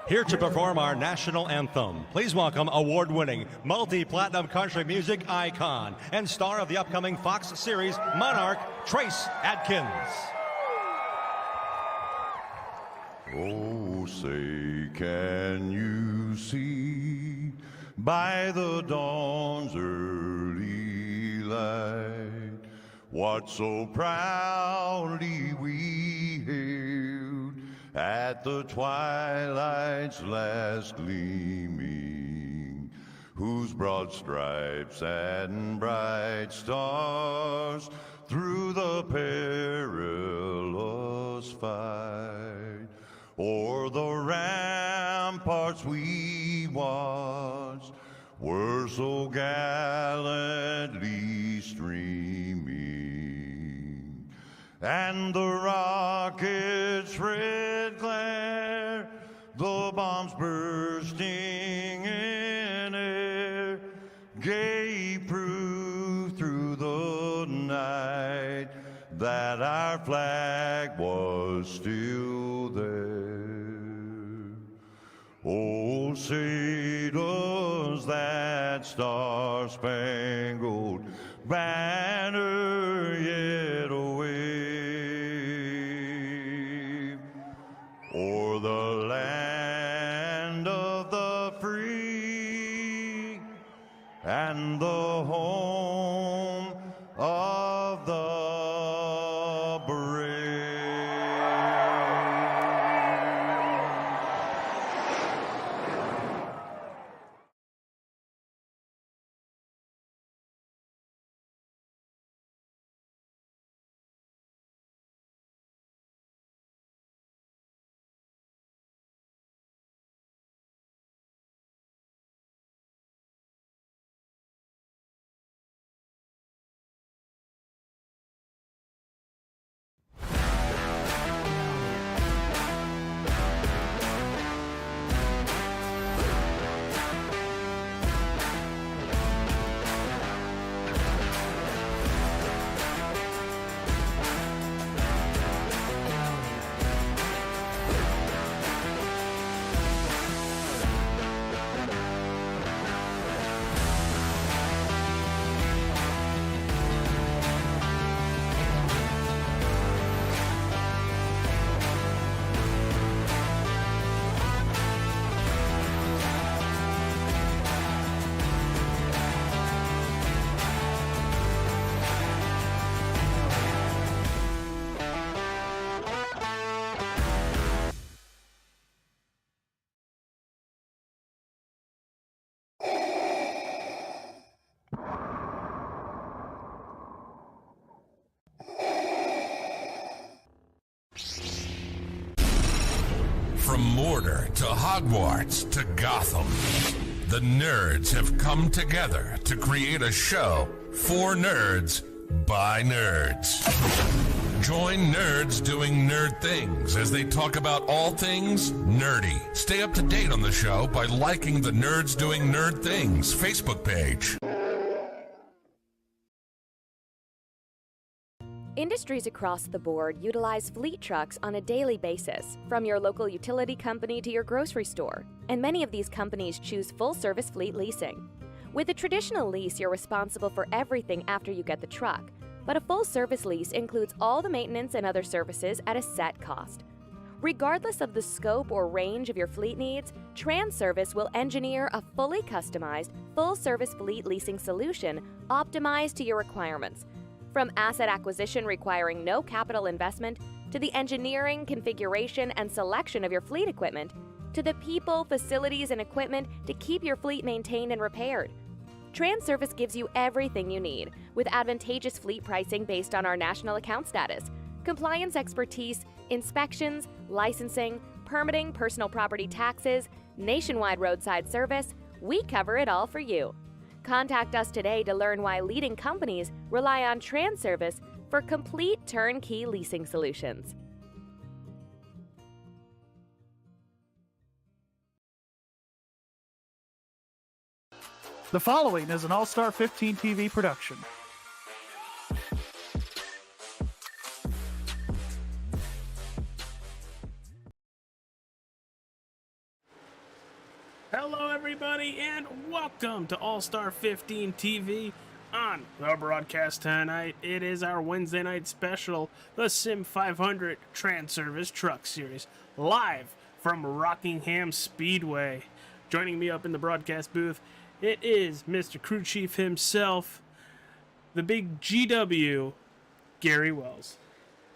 Here to perform our national anthem, please welcome award-winning, multi-platinum country music icon and star of the upcoming Fox series Monarch, Trace Adkins. Oh, say, can you see by the dawn's early light what so proudly we hailed at the twilight's last gleaming, whose broad stripes and bright stars through the perilous fight o'er the ramparts we watched were so gallantly streaming, and the rockets' red glare, the bombs bursting in air, gave proof through the night that our flag was still there. Oh, say does that star-spangled banner yet wave o'er the land of the free and the home of the brave. From Mordor to Hogwarts to Gotham, the nerds have come together to create a show for nerds by nerds. Join nerds doing nerd things as they talk about all things nerdy. Stay up to date on the show by liking the Nerds Doing Nerd Things Facebook page. Industries across the board utilize fleet trucks on a daily basis, from your local utility company to your grocery store, and many of these companies choose full-service fleet leasing. With a traditional lease, you're responsible for everything after you get the truck, but a full-service lease includes all the maintenance and other services at a set cost. Regardless of the scope or range of your fleet needs, TranService will engineer a fully customized, full-service fleet leasing solution optimized to your requirements. From asset acquisition requiring no capital investment, to the engineering, configuration, and selection of your fleet equipment, to the people, facilities, and equipment to keep your fleet maintained and repaired. TranService gives you everything you need, with advantageous fleet pricing based on our national account status, compliance expertise, inspections, licensing, permitting, personal property taxes, nationwide roadside service. We cover it all for you. Contact us today to learn why leading companies rely on TranService for complete turnkey leasing solutions. The following is an All-Star 15 TV production. everybody, and welcome to All-Star 15 TV. On the broadcast tonight, it is our Wednesday night special, the Sim500 TranService Truck Series, live from Rockingham Speedway. Joining me up in the broadcast booth, it is Mr. Crew Chief himself, the big GW, Gary Wells.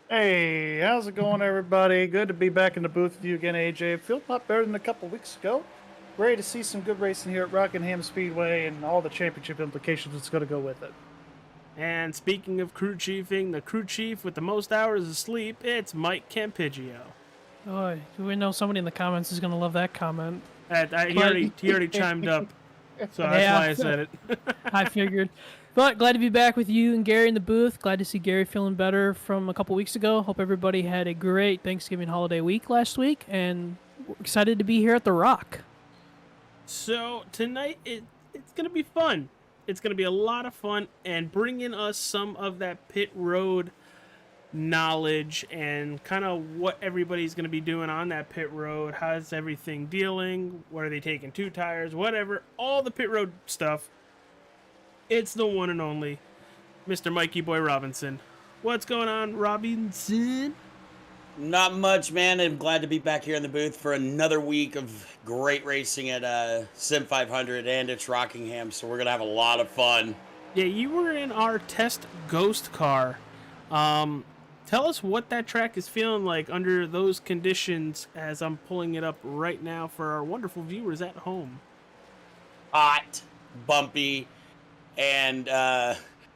Hey, how's it going, everybody? Good to be back in the booth with you again, AJ. Feel a lot better than a couple weeks ago. Ready to see some good racing here at Rockingham Speedway and all the championship implications that's going to go with it. And speaking of crew chiefing, the crew chief with the most hours of sleep, it's Mike Campiggio. Oh, we know somebody in the comments is going to love that comment. He already chimed up, so that's why I said it. I figured. But glad to be back with you and Gary in the booth. Glad to see Gary feeling better from a couple weeks ago. Hope everybody had a great Thanksgiving holiday week last week, and we're excited to be here at the Rock. So tonight, it's going to be fun. It's going to be a lot of fun, and bringing us some of that pit road knowledge and kind of what everybody's going to be doing on that pit road. How's everything dealing? What are they taking? 2 tires? Whatever. All the pit road stuff. It's the one and only Mr. Mikey Boy Robinson. What's going on, Robinson? Not much, man. I'm glad to be back here in the booth for another week of great racing at Sim500, and it's Rockingham, so we're going to have a lot of fun. Yeah, you were in our test ghost car. Tell us what that track is feeling like under those conditions as I'm pulling it up right now for our wonderful viewers at home. Hot, bumpy, and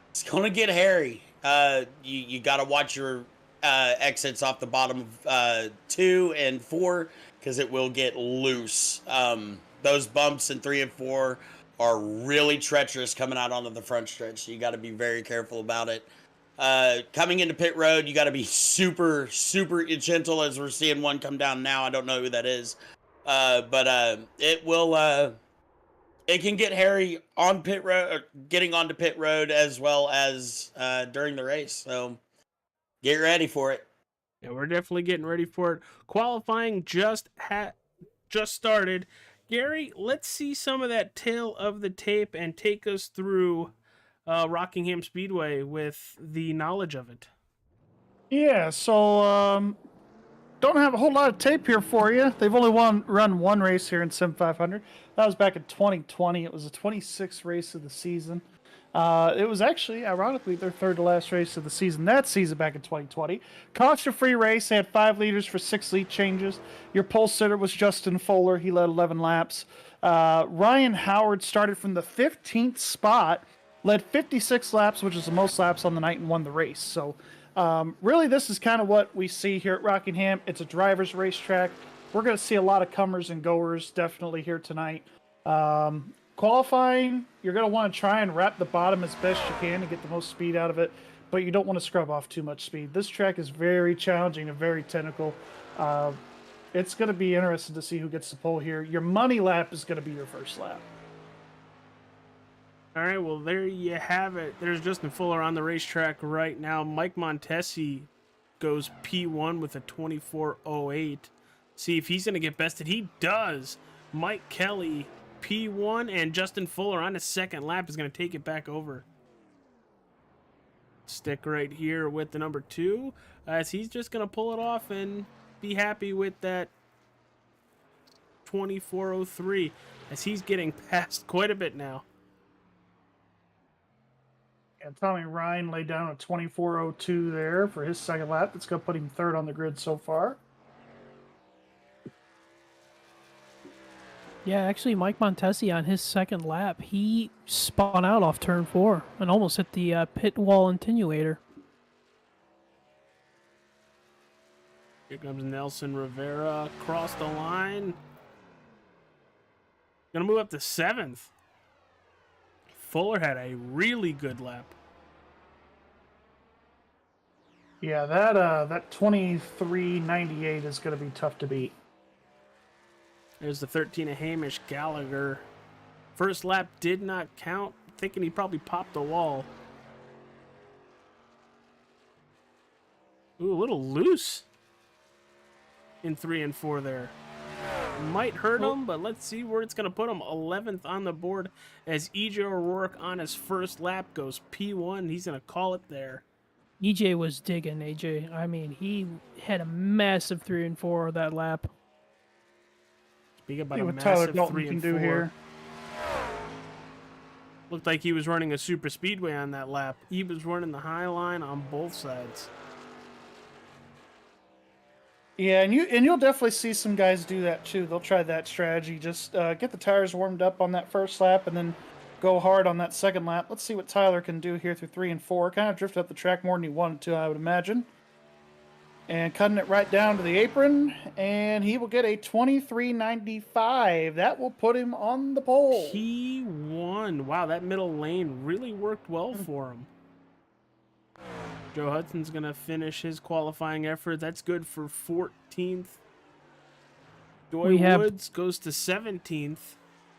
it's going to get hairy. You got to watch your exits off the bottom of 2 and 4 because it will get loose. Those bumps in 3 and 4 are really treacherous coming out onto the front stretch, so you got to be very careful about it. Coming into pit road, you got to be super, super gentle, as we're seeing one come down now. I don't know who that is, but it will. It can get hairy on pit road, getting onto pit road, as well as during the race. So get ready for it. Yeah, we're definitely getting ready for it. Qualifying just started. Gary, let's see some of that tail of the tape and take us through Rockingham Speedway with the knowledge of it. Yeah, so don't have a whole lot of tape here for you. They've only run one race here in Sim500. That was back in 2020. It was the 26th race of the season. It was actually, ironically, their third to last race of the season that season back in 2020. Caution-free race. They had 5 leaders for 6 lead changes. Your pole sitter was Justin Fuller. He led 11 laps. Ryan Howard started from the 15th spot, led 56 laps, which is the most laps on the night, and won the race. So really, this is kind of what we see here at Rockingham. It's a driver's racetrack. We're going to see a lot of comers and goers definitely here tonight. Qualifying, you're going to want to try and wrap the bottom as best you can to get the most speed out of it, but you don't want to scrub off too much speed. This track is very challenging and very technical. It's going to be interesting to see who gets the pole here. Your money lap is going to be your first lap. All right, well, there you have it. There's Justin Fuller on the racetrack right now. Mike Montesi goes P1 with a 24.08. See if he's going to get bested. He does. Mike Kelly, P1, and Justin Fuller on his second lap is going to take it back over. Stick right here with the number 2, as he's just going to pull it off and be happy with that 24.03, as he's getting past quite a bit now. And Tommy Ryan laid down a 24.02 there for his second lap. That's going to put him third on the grid so far. Yeah, actually, Mike Montesi on his second lap, he spun out off turn 4 and almost hit the pit wall attenuator. Here comes Nelson Rivera across the line. Gonna move up to 7th. Fuller had a really good lap. Yeah, that 23.98 is going to be tough to beat. There's the 13 of Hamish Gallagher. First lap did not count. Thinking he probably popped the wall. Ooh, a little loose in 3 and 4 there. might hurt him, but let's see where it's going to put him. 11th on the board as EJ O'Rourke on his first lap goes P1. He's going to call it there. EJ was digging, AJ. I mean, he had a massive 3 and 4 that lap. Speaking about See a what Tyler massive Dalton 3 can and do 4. here. Looked like he was running a super speedway on that lap. He was running the high line on both sides. Yeah, and you'll definitely see some guys do that too. They'll try that strategy. Just get the tires warmed up on that first lap and then go hard on that second lap. Let's see what Tyler can do here through 3 and 4. Kind of drifted up the track more than he wanted to, I would imagine. And cutting it right down to the apron, and he will get a 23.95. That will put him on the pole. He won. Wow, that middle lane really worked well for him. Joe Hudson's going to finish his qualifying effort. That's good for 14th. Doy Woods goes to 17th.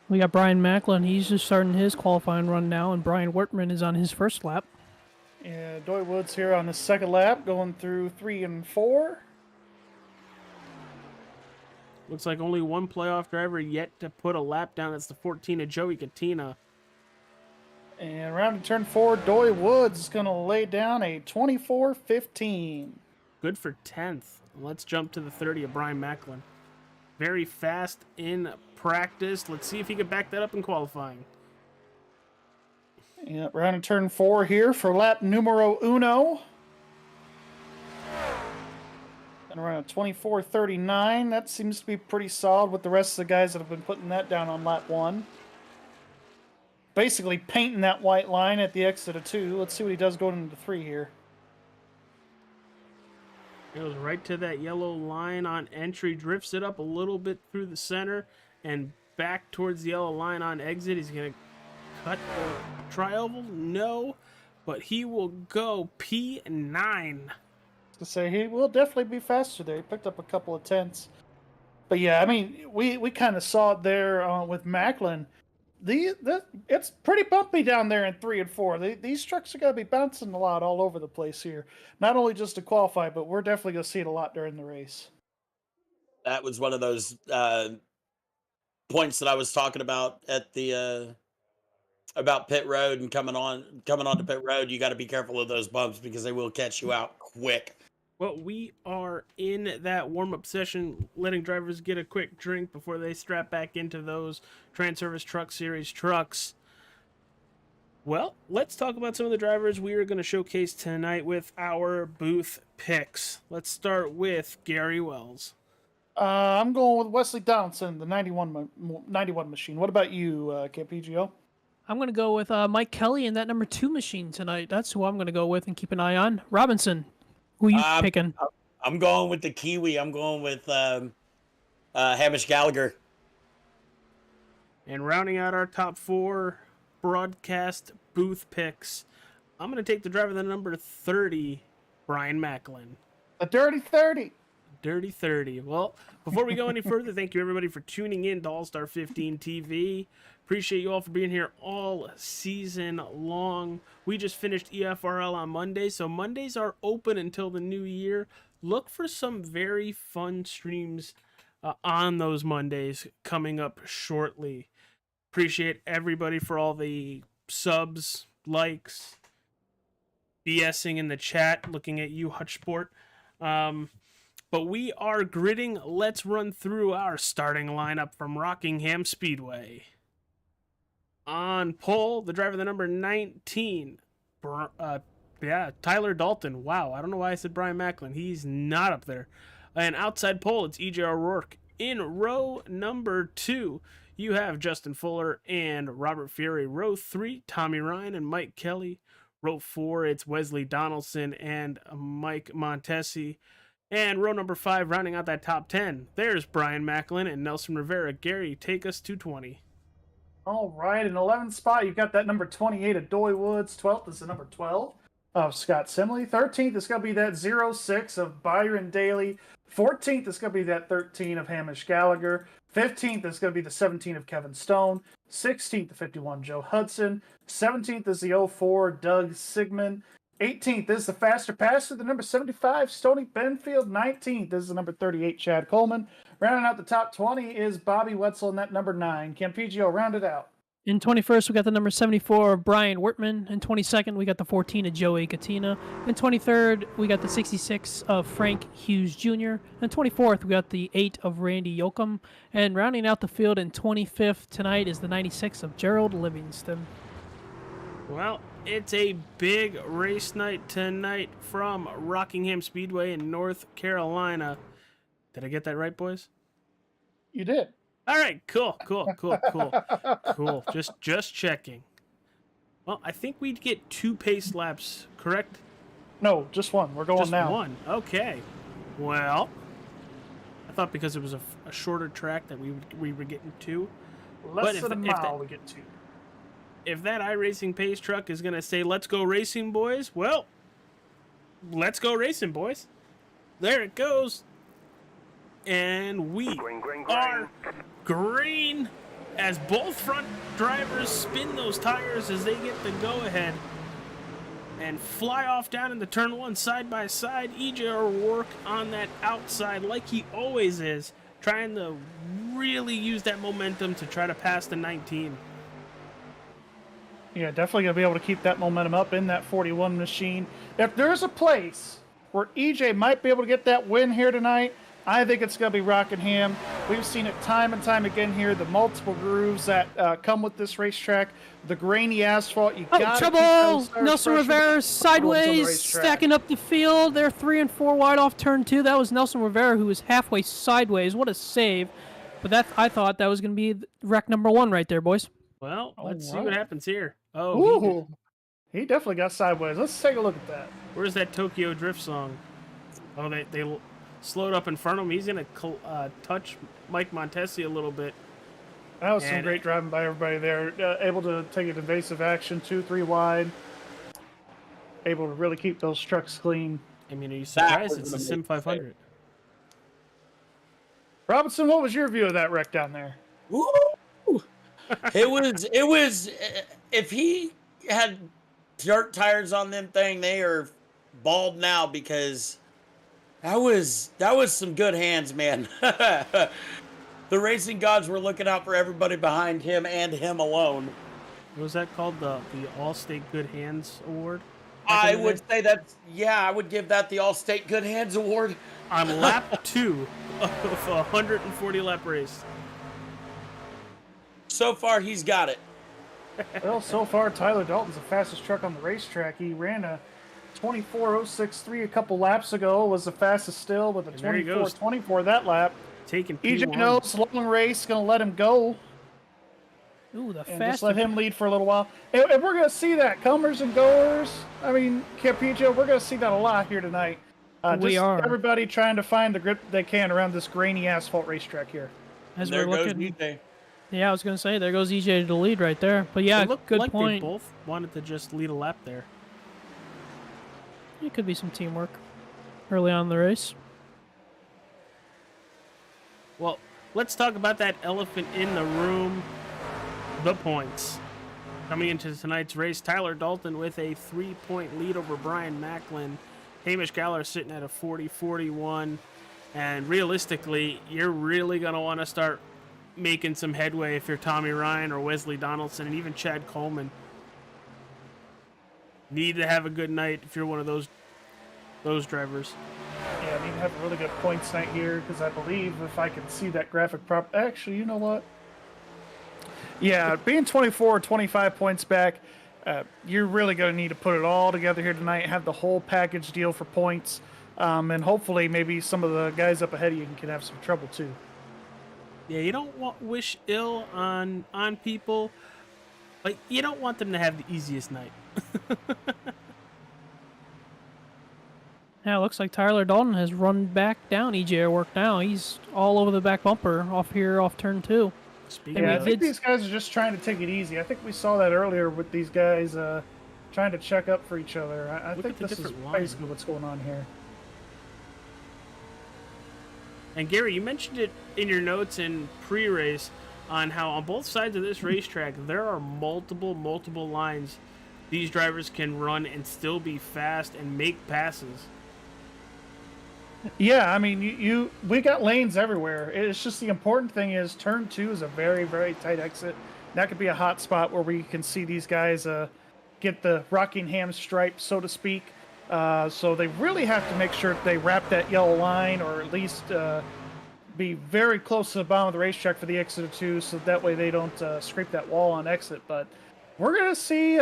We got Brian Macklin. He's just starting his qualifying run now, and Brian Wertman is on his first lap. Yeah, Doy Woods here on the second lap, going through 3 and 4. Looks like only one playoff driver yet to put a lap down. That's the 14 of Joey Katina. And around to turn 4, Doy Woods is going to lay down a 24.15. Good for 10th. Let's jump to the 30 of Brian Macklin. Very fast in practice. Let's see if he can back that up in qualifying. Yeah, round to turn 4 here for lap numero uno. And around 24.39. That seems to be pretty solid with the rest of the guys that have been putting that down on lap 1. Basically painting that white line at the exit of 2. Let's see what he does going into 3 here. Goes right to that yellow line on entry, drifts it up a little bit through the center, and back towards the yellow line on exit. He's going to cut the tri-oval? No, but he will go P9. To say he will definitely be faster there. He picked up a couple of tenths. But yeah, I mean, we kind of saw it there with Macklin. It's pretty bumpy down there in 3 and 4. These trucks are going to be bouncing a lot all over the place here. Not only just to qualify, but we're definitely going to see it a lot during the race. That was one of those points that I was talking about at the about pit road and coming on to pit road. You got to be careful of those bumps because they will catch you out quick. Well, we are in that warm-up session, letting drivers get a quick drink before they strap back into those TranService Truck Series trucks. Well, let's talk about some of the drivers we are going to showcase tonight with our booth picks. Let's start with Gary Wells. I'm going with Wesley Donaldson, the 91 machine. What about you, KPGO? I'm going to go with Mike Kelly in that number 2 machine tonight. That's who I'm going to go with and keep an eye on. Robinson, who you picking? I'm going with the Kiwi. I'm going with Hamish Gallagher. And rounding out our top 4 broadcast booth picks, I'm going to take the driver the number 30, Brian Macklin. A dirty 30. Dirty 30. Well, before we go any further, thank you everybody for tuning in to All-Star 15 TV. Appreciate you all for being here all season long. We just finished EFRL on Monday, so Mondays are open until the new year. Look for some very fun streams on those Mondays coming up shortly. Appreciate everybody for all the subs, likes, BSing in the chat, looking at you, Hutchsport. But we are gridding. Let's run through our starting lineup from Rockingham Speedway. On pole, the driver, the number 19, Tyler Dalton. Wow, I don't know why I said Brian Macklin. He's not up there. And outside pole, it's EJ O'Rourke. In row number 2, you have Justin Fuller and Robert Fieri. Row 3, Tommy Ryan and Mike Kelly. Row 4, it's Wesley Donaldson and Mike Montesi. And row number 5, rounding out that top 10, there's Brian Macklin and Nelson Rivera. Gary, take us to 20. All right, in 11th spot, you've got that number 28 of Doy Woods. 12th is the number 12 of Scott Simley. 13th is going to be that 06 of Byron Daly. 14th is going to be that 13 of Hamish Gallagher. 15th is going to be the 17 of Kevin Stone. 16th, the 51 Joe Hudson. 17th is the 04 Doug Sigmund. 18th is the faster passer, the number 75 Stoney Benfield. 19th is the number 38 Chad Coleman. Rounding out the top 20 is Bobby Wetzel in that number 9. Campigio, round it out. In 21st, we got the number 74 of Brian Wertman. In 22nd, we got the 14 of Joey Katina. In 23rd, we got the 66 of Frank Hughes Jr. In 24th, we got the 8 of Randy Yoakum. And rounding out the field in 25th tonight is the 96 of Gerald Livingston. Well, it's a big race night tonight from Rockingham Speedway in North Carolina. Did I get that right, boys? You did. All right, cool. Just checking. Well, I think we'd get 2 pace laps, correct? No, just one. We're going Just now. one. Okay. Well, I thought because it was a shorter track that we were getting 2. Less than a mile we get 2. If that iRacing pace truck is gonna say "Let's go racing, boys," well, let's go racing, boys. There it goes. And we are green as both front drivers spin those tires as they get the go-ahead and fly off down in the turn 1 side by side. EJ will work on that outside like he always is, trying to really use that momentum to try to pass the 19. Yeah, definitely going to be able to keep that momentum up in that 41 machine. If there's a place where EJ might be able to get that win here tonight, I think it's going to be Rockingham. We've seen it time and time again here, the multiple grooves that come with this racetrack, the grainy asphalt. You got trouble! Nelson Rivera sideways, stacking up the field. They're 3 and 4 wide off turn 2. That was Nelson Rivera, who was halfway sideways. What a save. But I thought that was going to be wreck number 1 right there, boys. Well, let's see what happens here. Oh, he definitely got sideways. Let's take a look at that. Where's that Tokyo Drift song? Oh, they slowed up in front of him. He's going to touch Mike Montesi a little bit. That was some great driving by everybody there. Able to take an evasive action, 2-3 wide. Able to really keep those trucks clean. I mean, are you surprised? It's a Sim500. Robinson, what was your view of that wreck down there? Woo! It was. If he had dirt tires on them they are bald now, because that was some good hands, man. The racing gods were looking out for everybody behind him and him alone. What was that called? The All-State Good Hands Award? I would say that, I would give that the All-State Good Hands Award. On lap 2 of a 140-lap race. So far, he's got it. Well, so far, Tyler Dalton's the fastest truck on the racetrack. He ran a 24.063 a couple laps ago, was the fastest still with a 24.24 that lap. Taking EJ P1. knows long race, going to let him go. Ooh, the And fastest. just let him lead for a little while. And we're going to see that, comers and goers. I mean, Campigio, we're going to see that a lot here tonight. We are. Everybody trying to find the grip they can around this grainy asphalt racetrack here. As There we're goes looking. EJ. Yeah, I was going to say, there goes EJ to the lead right there. But yeah, It looked good like point. They both wanted to just lead a lap there. It could be some teamwork early on in the race. Well, let's talk about that elephant in the room, the points. Coming into tonight's race, Tyler Dalton with a 3-point lead over Brian Macklin. Hamish Galler sitting at a 40-41. And realistically, you're really going to want to start making some headway if you're Tommy Ryan or Wesley Donaldson and even Chad Coleman. Need to have a good night if you're one of those drivers. Yeah, I need to have a really good points night here, because I believe if I can see that graphic actually, you know what? Yeah, being 24 or 25 points back, you're really going to need to put it all together here tonight, have the whole package deal for points, and hopefully maybe some of the guys up ahead of you can have some trouble too. Yeah, you don't wish ill on people, but you don't want them to have the easiest night. Yeah, it looks like Tyler Dalton has run back down EJ work now. He's all over the back bumper off turn 2. Speaking Yeah, I of, think these guys are just trying to take it easy. I think we saw that earlier with these guys trying to check up for each other. I Look think at the this is different line. basically what's going on here. and Gary, you mentioned it in your notes in pre-race on how on both sides of this racetrack there are multiple lines these drivers can run and still be fast and make passes. Yeah, I mean, we got lanes everywhere. It's just the important thing is turn 2 is a very, very tight exit. That could be a hot spot where we can see these guys get the Rockingham stripe, so to speak. So they really have to make sure they wrap that yellow line, or at least be very close to the bottom of the racetrack for the exit of 2, so that way they don't scrape that wall on exit. But we're gonna see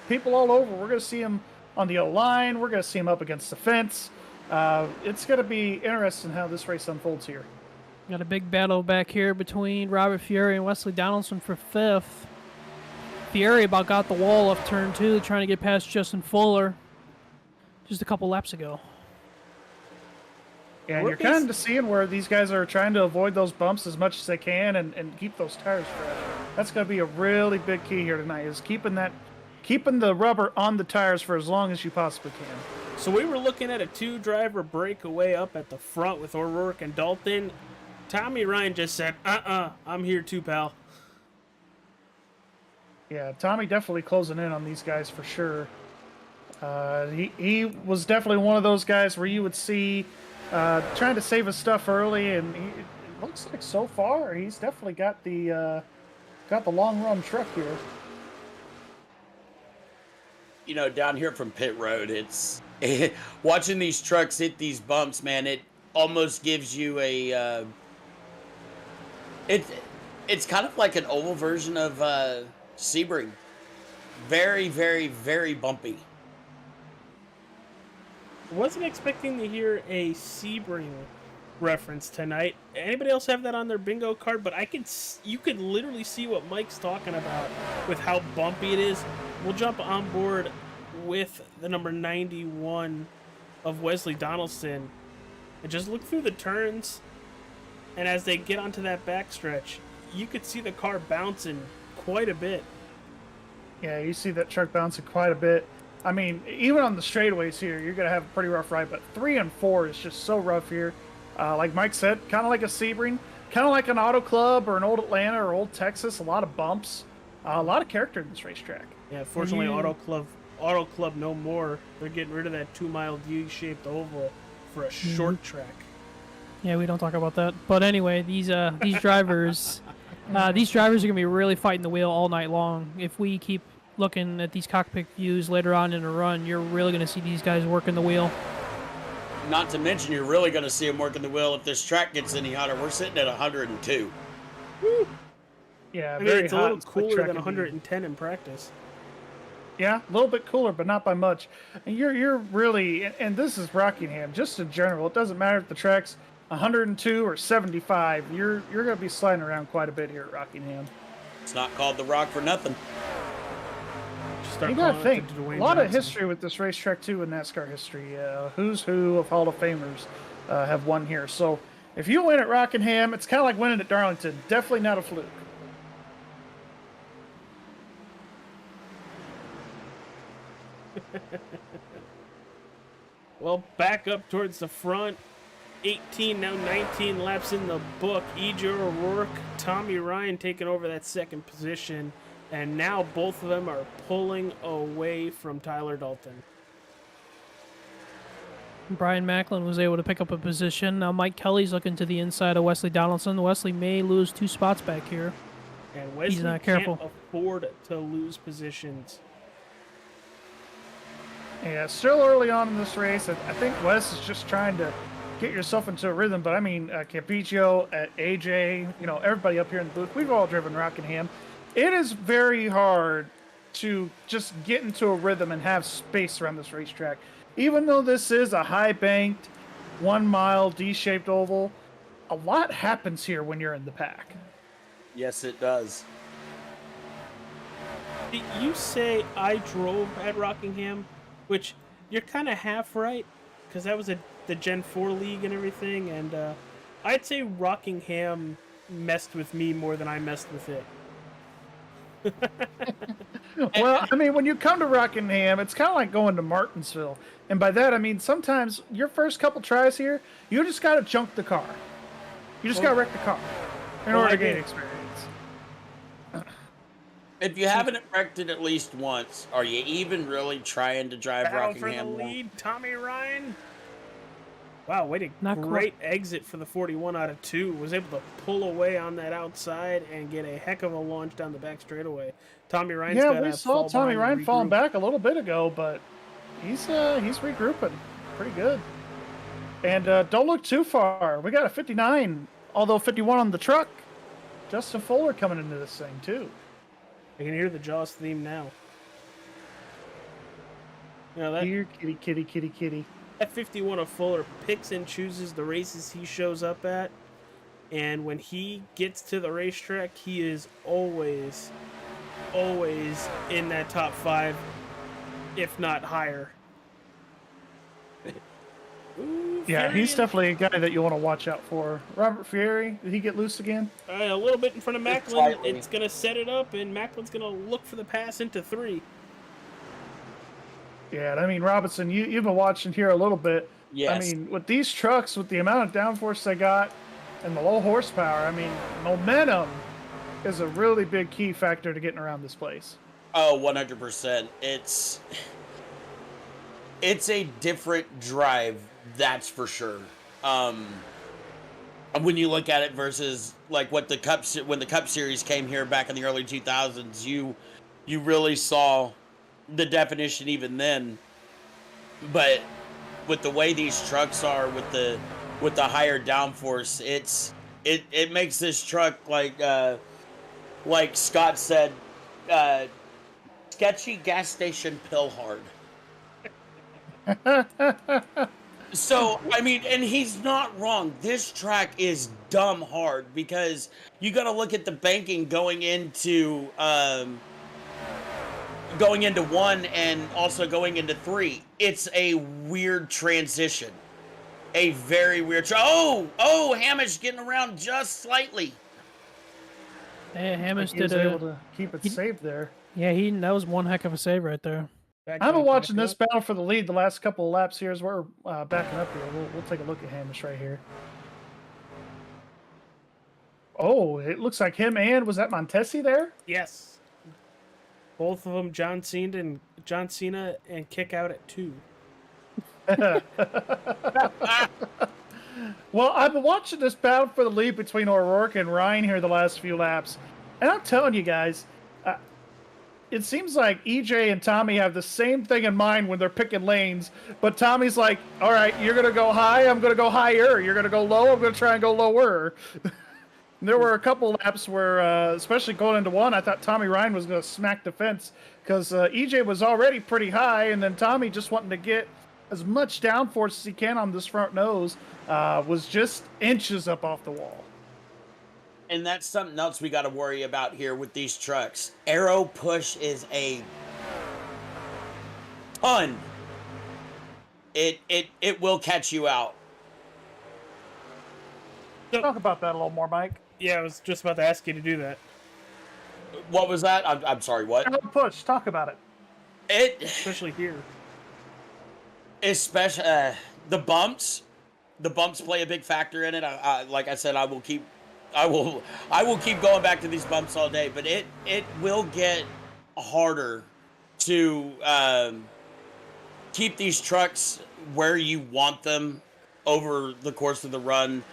people all over. We're gonna see them on the yellow line. We're gonna see them up against the fence. It's going to be interesting how this race unfolds here. Got a big battle back here between Robert Fieri and Wesley Donaldson for 5th. Fieri about got the wall off turn 2, trying to get past Justin Fuller just a couple laps ago. Yeah, and you're kind of seeing where these guys are trying to avoid those bumps as much as they can and keep those tires fresh. That's going to be a really big key here tonight, is keeping the rubber on the tires for as long as you possibly can. So we were looking at a 2-driver breakaway up at the front with O'Rourke and Dalton. Tommy Ryan just said, I'm here too, pal. Yeah, Tommy definitely closing in on these guys for sure. He was definitely one of those guys where you would see trying to save his stuff early, and it looks like so far he's definitely got the long run truck here. You know, down here from pit road, it's watching these trucks hit these bumps, man. It almost gives you a it's kind of like an oval version of Sebring. Very, very, very bumpy. Wasn't expecting to hear a Sebring reference tonight. Anybody else have that on their bingo card? But you could literally see what Mike's talking about with how bumpy it is. We'll jump on board with the number 91 of Wesley Donaldson and just look through the turns, and as they get onto that backstretch, you could see the car bouncing quite a bit. Yeah, you see that truck bouncing quite a bit. I mean, even on the straightaways here, you're going to have a pretty rough ride, but 3 and 4 is just so rough here. Like Mike said, kind of like a Sebring, kind of like an Auto Club or an Old Atlanta or Old Texas, a lot of bumps, a lot of character in this racetrack. Yeah, fortunately, Auto Club no more. They're getting rid of that 2-mile D-shaped oval for a short track. Yeah, we don't talk about that. But anyway, these drivers, these drivers are gonna be really fighting the wheel all night long. If we keep looking at these cockpit views later on in the run, you're really gonna see these guys working the wheel. Not to mention, you're really going to see them working the wheel if this track gets any hotter. We're sitting at 102. Woo. Yeah, I mean, it's a little cooler than 110 in practice. Yeah, a little bit cooler, but not by much. And you're really, and this is Rockingham, just in general. It doesn't matter if the track's 102 or 75. You're going to be sliding around quite a bit here at Rockingham. It's not called the Rock for nothing. You got to think, a lot of history with this racetrack too in NASCAR history. Who's who of Hall of Famers have won here. So if you win at Rockingham, it's kind of like winning at Darlington. Definitely not a fluke. Well, back up towards the front. 18, now 19 laps in the book. E.J. O'Rourke, Tommy Ryan taking over that second position. And now both of them are pulling away from Tyler Dalton. Brian Macklin was able to pick up a position. Now Mike Kelly's looking to the inside of Wesley Donaldson. Wesley may lose 2 spots back here. And Wesley He's not careful. can't afford to lose positions. Yeah, still early on in this race. I think Wes is just trying to get yourself into a rhythm. But I mean, Campiccio, AJ, everybody up here in the booth, we've all driven Rockingham. It is very hard to just get into a rhythm and have space around this racetrack. Even though this is a high-banked, 1-mile D-shaped oval, a lot happens here when you're in the pack. Yes, it does. You say I drove at Rockingham, which you're kind of half right, because that was the Gen 4 league and everything, and I'd say Rockingham messed with me more than I messed with it. Well, I mean, when you come to Rockingham, it's kind of like going to Martinsville. And by that, I mean, sometimes your first couple tries here, you just got to junk the car. You just got to wreck the car in order to gain experience. If you haven't wrecked it at least once, are you even really trying to drive Battle Rockingham? for the lead, Tommy Ryan. Wow, wait a Not great exit for the 41 out of 2. Was able to pull away on that outside and get a heck of a launch down the back straightaway. Tommy Ryan's got we to saw fall Tommy behind and Ryan falling regroup. back a little bit ago, but he's regrouping pretty good. And don't look too far. We got a 59, although 51 on the truck. Justin Fuller coming into this thing too. I can hear the Jaws theme now. You know, Here, kitty, kitty, kitty, kitty. that 51 of Fuller picks and chooses the races he shows up at. And when he gets to the racetrack, he is always in that top 5, if not higher. Ooh, Yeah, Fury he's and- definitely a guy that you want to watch out for. Robert Fieri, did he get loose again? a little bit in front of Macklin. Slightly. It's going to set it up, and Macklin's going to look for the pass into 3. Yeah, and I mean, Robinson, you've been watching here a little bit. Yes. I mean, with these trucks, with the amount of downforce they got and the low horsepower, I mean, momentum is a really big key factor to getting around this place. Oh, 100%. It's a different drive, that's for sure. When you look at it versus like what when the Cup Series came here back in the early 2000s, you really saw the definition even then. But with the way these trucks are, with the higher downforce, it makes this truck like Scott said, sketchy gas station pill hard. So, I mean, and he's not wrong. This track is dumb hard because you got to look at the banking going into 1 and also going into 3. It's a weird transition. A very weird. Oh, Hamish getting around just slightly. Yeah, Hamish He was did able a. to keep it saved there. Yeah, that was one heck of a save right there. I've been watching this battle for the lead the last couple of laps here as we're backing up here. We'll take a look at Hamish right here. Oh, it looks like him and was that Montesi there? Yes. Both of them, John Cena and kick out at 2. Well, I've been watching this battle for the lead between O'Rourke and Ryan here the last few laps, and I'm telling you guys, it seems like EJ and Tommy have the same thing in mind when they're picking lanes, but Tommy's like, all right, you're going to go high, I'm going to go higher. You're going to go low, I'm going to try and go lower. There were a couple laps where, especially going into 1, I thought Tommy Ryan was going to smack the fence because EJ was already pretty high, and then Tommy just wanting to get as much downforce as he can on this front nose was just inches up off the wall. And that's something else we got to worry about here with these trucks. Aero push is a ton. It will catch you out. Talk about that a little more, Mike. Yeah, I was just about to ask you to do that. What was that? I'm sorry, what? Aero push, talk about it. Especially here. Especially the bumps play a big factor in it. Like I said, I will keep going back to these bumps all day, but it will get harder to keep these trucks where you want them over the course of the run,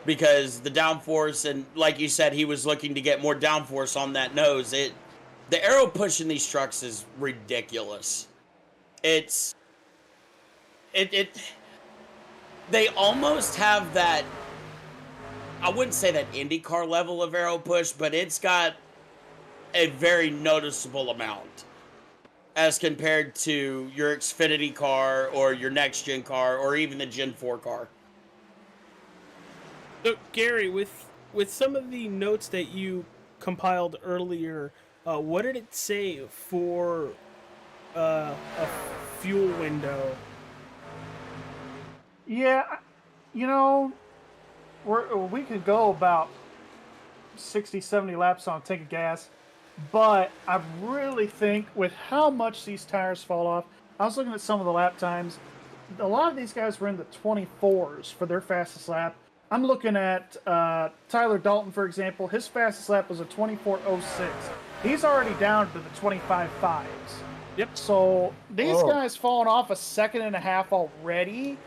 because the downforce, and like you said, he was looking to get more downforce on that nose. The aero push in these trucks is ridiculous. They almost have that, I wouldn't say that IndyCar level of aero push, but it's got a very noticeable amount as compared to your Xfinity car or your next gen car or even the Gen 4 car. So, Gary, with some of the notes that you compiled earlier, what did it say for a fuel window? Yeah, you know, we could go about 60, 70 laps on a tank of gas, but I really think with how much these tires fall off, I was looking at some of the lap times. A lot of these guys were in the 24s for their fastest lap. I'm looking at Tyler Dalton, for example. His fastest lap was a 24.06. He's already down to the 25.5s. Yep. So these guys falling off a second and a half already.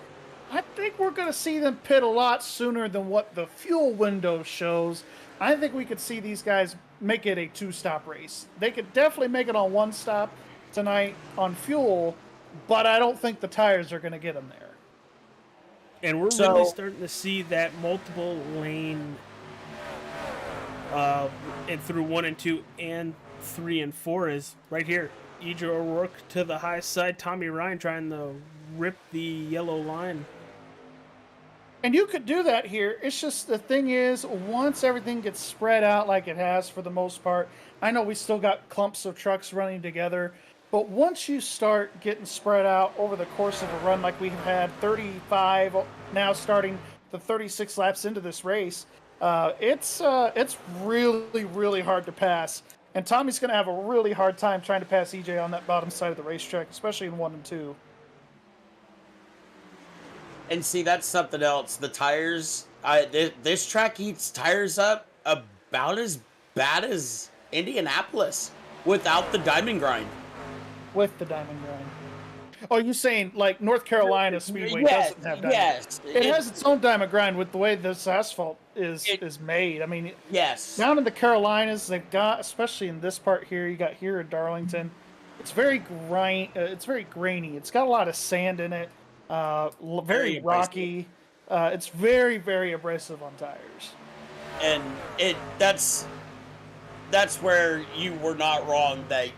I think we're going to see them pit a lot sooner than what the fuel window shows. I think we could see these guys make it a 2-stop race. They could definitely make it on 1 stop tonight on fuel, but I don't think the tires are going to get them there. And we're really starting to see that multiple lane and through 1 and 2 and 3 and 4 is right here. EJ O'Rourke to the high side, Tommy Ryan trying to rip the yellow line. And you could do that here. It's just the thing is, once everything gets spread out like it has for the most part, I know we still got clumps of trucks running together, but once you start getting spread out over the course of a run like we've had 35, now starting the 36 laps into this race, it's really, really hard to pass. And Tommy's going to have a really hard time trying to pass EJ on that bottom side of the racetrack, especially in 1 and 2. And see, that's something else. The tires, this track eats tires up about as bad as Indianapolis without the diamond grind. With the diamond grind. Oh, you saying like North Carolina Speedway doesn't have diamond? Yes. It has its own diamond grind with the way this asphalt is made. I mean, yes. Down in the Carolinas, they've got, especially in this part here, you got here in Darlington, it's very grainy. It's got a lot of sand in it. Very rocky. It's very, very abrasive on tires. And that's where you were not wrong. That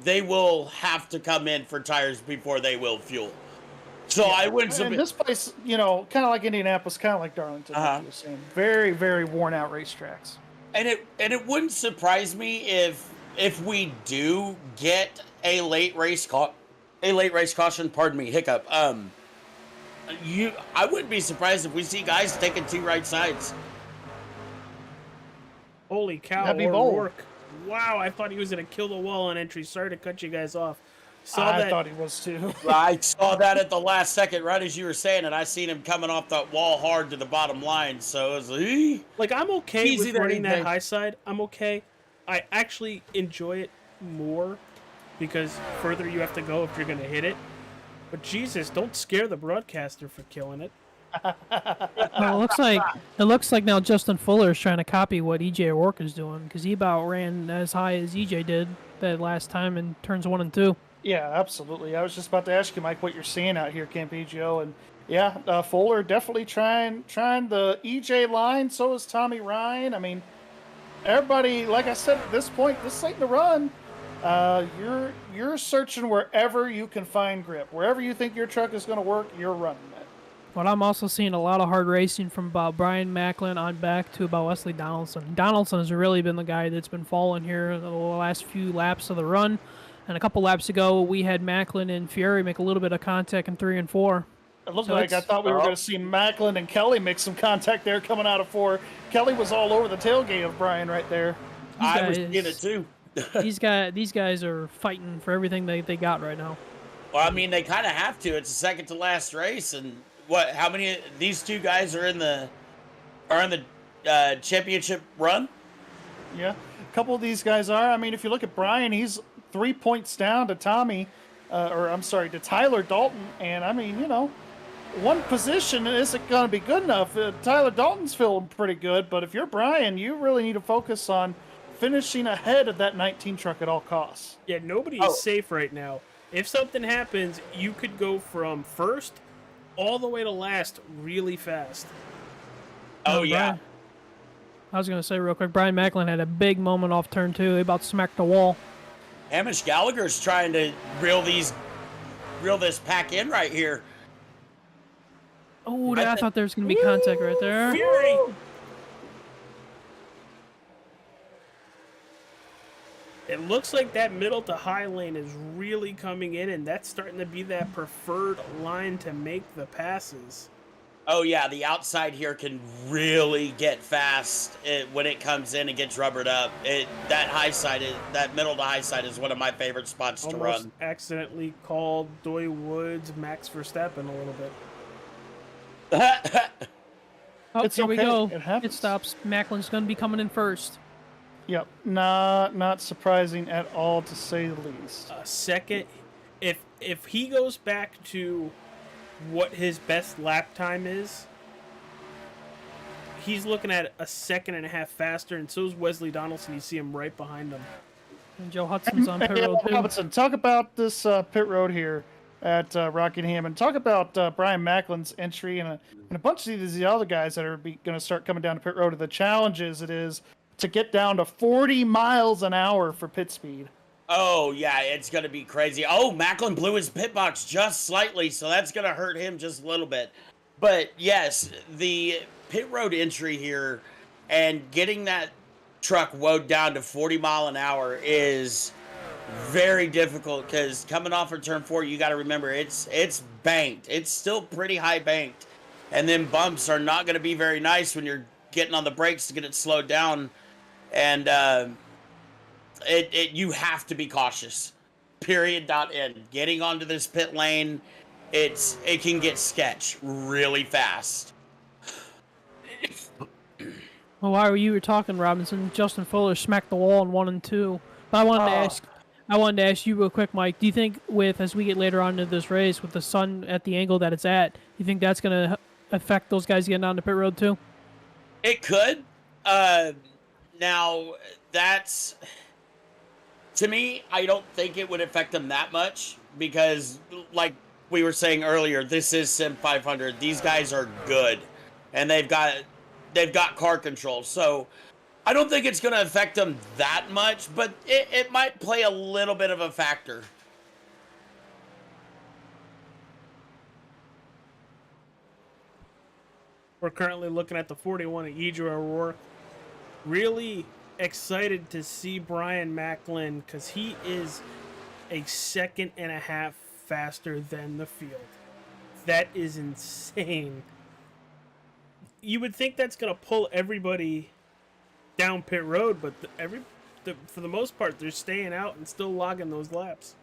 they will have to come in for tires before they will fuel. So yeah, I wouldn't. And this place, kind of like Indianapolis, kind of like Darlington. Like you were saying. Very, very worn out racetracks. And it wouldn't surprise me if we do get a late race caution. Pardon me, hiccup. I wouldn't be surprised if we see guys taking 2 right sides. Holy cow! That'd be bold. Wow, I thought he was gonna kill the wall on entry. Sorry to cut you guys off. I thought he was too. I saw that at the last second, right as you were saying it. I seen him coming off that wall hard to the bottom line. So it was like I'm okay with running that high side. I'm okay. I actually enjoy it more because further you have to go if you're gonna hit it. But Jesus, don't scare the broadcaster for killing it. Well, it looks like now Justin Fuller is trying to copy what EJ O'Rourke is doing because he about ran as high as EJ did that last time in turns 1 and 2. Yeah, absolutely. I was just about to ask you, Mike, what you're seeing out here, Camp EGO, and yeah, Fuller definitely trying the EJ line. So is Tommy Ryan. I mean, everybody, like I said, at this point, this ain't the run. You're searching wherever you can find grip, wherever you think your truck is going to work. You're running it. But I'm also seeing a lot of hard racing from about Brian Macklin on back to about Wesley Donaldson. Donaldson has really been the guy that's been falling here the last few laps of the run. And a couple laps ago, we had Macklin and Fieri make a little bit of contact in 3 and 4. It looked like I thought we were going to see Macklin and Kelly make some contact there coming out of 4. Kelly was all over the tailgate of Brian right there. I was seeing it too. These guys are fighting for everything they got right now. Well, I mean, they kind of have to. It's the second to last race, and how many these two guys are in the championship run? Yeah, a couple of these guys are. I mean, if you look at Brian, he's 3 points down to to Tyler Dalton, and I mean, one position isn't going to be good enough. Tyler Dalton's feeling pretty good, but if you're Brian, you really need to focus on finishing ahead of that 19 truck at all costs. Yeah, nobody is safe right now. If something happens, you could go from first all the way to last really fast. Oh, yeah. Brian, I was going to say real quick, Brian Macklin had a big moment off turn 2. He about smacked the wall. Hamish Gallagher's trying to reel this pack in right here. Oh, I thought there was going to be contact right there. Fury! It looks like that middle to high lane is really coming in, and that's starting to be that preferred line to make the passes. Oh, yeah, the outside here can really get fast when it comes in and gets rubbered up. That middle to high side is one of my favorite spots to run. Accidentally called Doy Woods Max Verstappen a little bit. Here we go. It stops. Macklin's going to be coming in first. Yep, not surprising at all, to say the least. Second, if he goes back to what his best lap time is, he's looking at a second and a half faster, and so is Wesley Donaldson. You see him right behind him. And Joe Hudson's on pit Hey, road too. Robinson, talk about this pit road here at Rockingham, and talk about Brian Macklin's entry and a bunch of these other guys that are going to start coming down to pit road. The challenges it is to get down to 40 miles an hour for pit speed. Oh, yeah, it's going to be crazy. Oh, Macklin blew his pit box just slightly, so that's going to hurt him just a little bit. But, yes, the pit road entry here and getting that truck woed down to 40 mile an hour is very difficult because coming off of turn 4, you got to remember it's banked. It's still pretty high banked. And then bumps are not going to be very nice when you're getting on the brakes to get it slowed down. And, you have to be cautious. Period. End. Getting onto this pit lane, it can get sketch really fast. Well, while you were talking, Robinson, Justin Fuller smacked the wall in 1 and 2. But I wanted to ask you real quick, Mike. Do you think as we get later on into this race, with the sun at the angle that it's at, you think that's going to affect those guys getting on the pit road too? It could. Now that's. To me, I don't think it would affect them that much because, like we were saying earlier, this is Sim500. These guys are good, and they've got car control. So I don't think it's going to affect them that much, but it might play a little bit of a factor. We're currently looking at the 41 at Idra O'Rourke. Really excited to see Brian Macklin because he is a second and a half faster than the field. That is insane. You would think that's going to pull everybody down pit road, but for the most part, they're staying out and still logging those laps.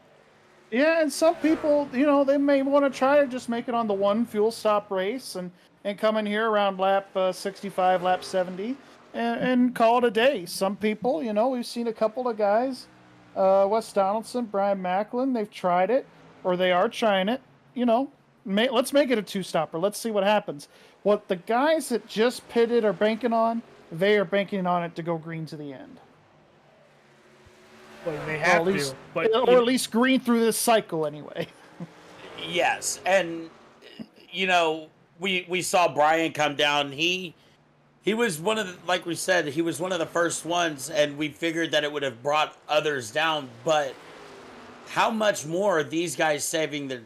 Yeah, and some people, they may want to try to just make it on the one fuel stop race and come in here around lap 65, lap 70. And call it a day. Some people, we've seen a couple of guys, Wes Donaldson, Brian Macklin, they've tried it, or they are trying it. Let's make it a two-stopper. Let's see what happens. What the guys that just pitted are banking on, they are banking on it to go green to the end. Well, they have to. Or at least green through this cycle anyway. Yes, and, we saw Brian come down. He was one of the, like we said, he was one of the first ones, and we figured that it would have brought others down, but how much more are these guys saving the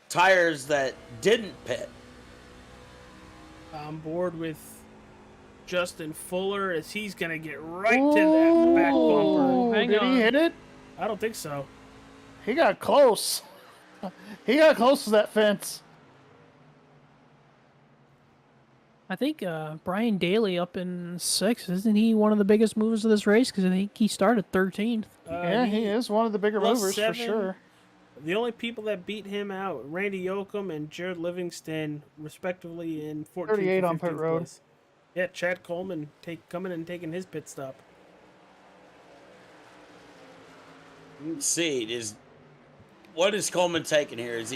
tires that didn't pit? On board with Justin Fuller as he's going to get right to that back bumper. Did he hit it? I don't think so. He got close. He got close to that fence. I think Brian Daly up in 6th. Isn't he one of the biggest movers of this race? Because I think he started 13th. Yeah, he is one of the bigger movers 7. for sure. The only people that beat him out, Randy Yoakum and Jared Livingston, respectively, in 14th 38 on and 15th pit road. place. Yeah, Chad Coleman coming and taking his pit stop. Let's see, what is Coleman taking here? Is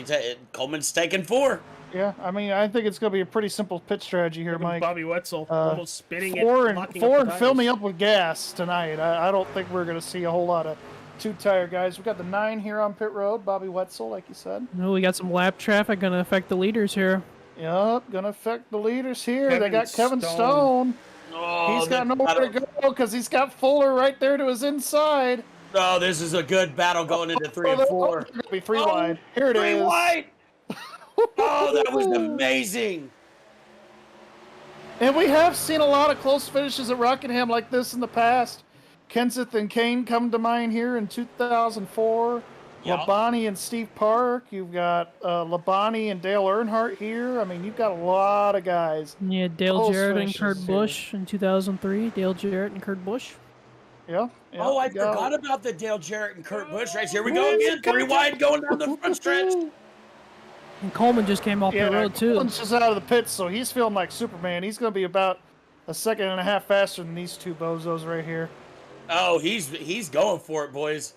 Coleman's taking 4? Yeah, I think it's going to be a pretty simple pit strategy here, Mike. Bobby Wetzel almost spinning four it, and fill me up with gas tonight. I don't think we're going to see a whole lot of two-tire guys. We got the 9 here on pit road, Bobby Wetzel, like you said. No, we got some lap traffic going to affect the leaders here. Yep, going to affect the leaders here. They got Kevin Stone. Oh, he's got nowhere to go because he's got Fuller right there to his inside. Oh, this is a good battle going into 3 and 4. It's going to be 3 wide. Here it is. 3 wide. Oh, that was amazing. And we have seen a lot of close finishes at Rockingham like this in the past. Kenseth and Kane come to mind here in 2004. Yep. Labonte and Steve Park. You've got Labonte and Dale Earnhardt here. You've got a lot of guys. Yeah, Dale Jarrett and Kurt here. Busch in 2003. Dale Jarrett and Kurt Busch. Yeah. Oh, I forgot about the Dale Jarrett and Kurt Busch race. Here we go again. 3 wide going down the front stretch. And Coleman just came off the road, too. Coleman's just out of the pits, so he's feeling like Superman. He's going to be about a second and a half faster than these two bozos right here. Oh, he's going for it, boys.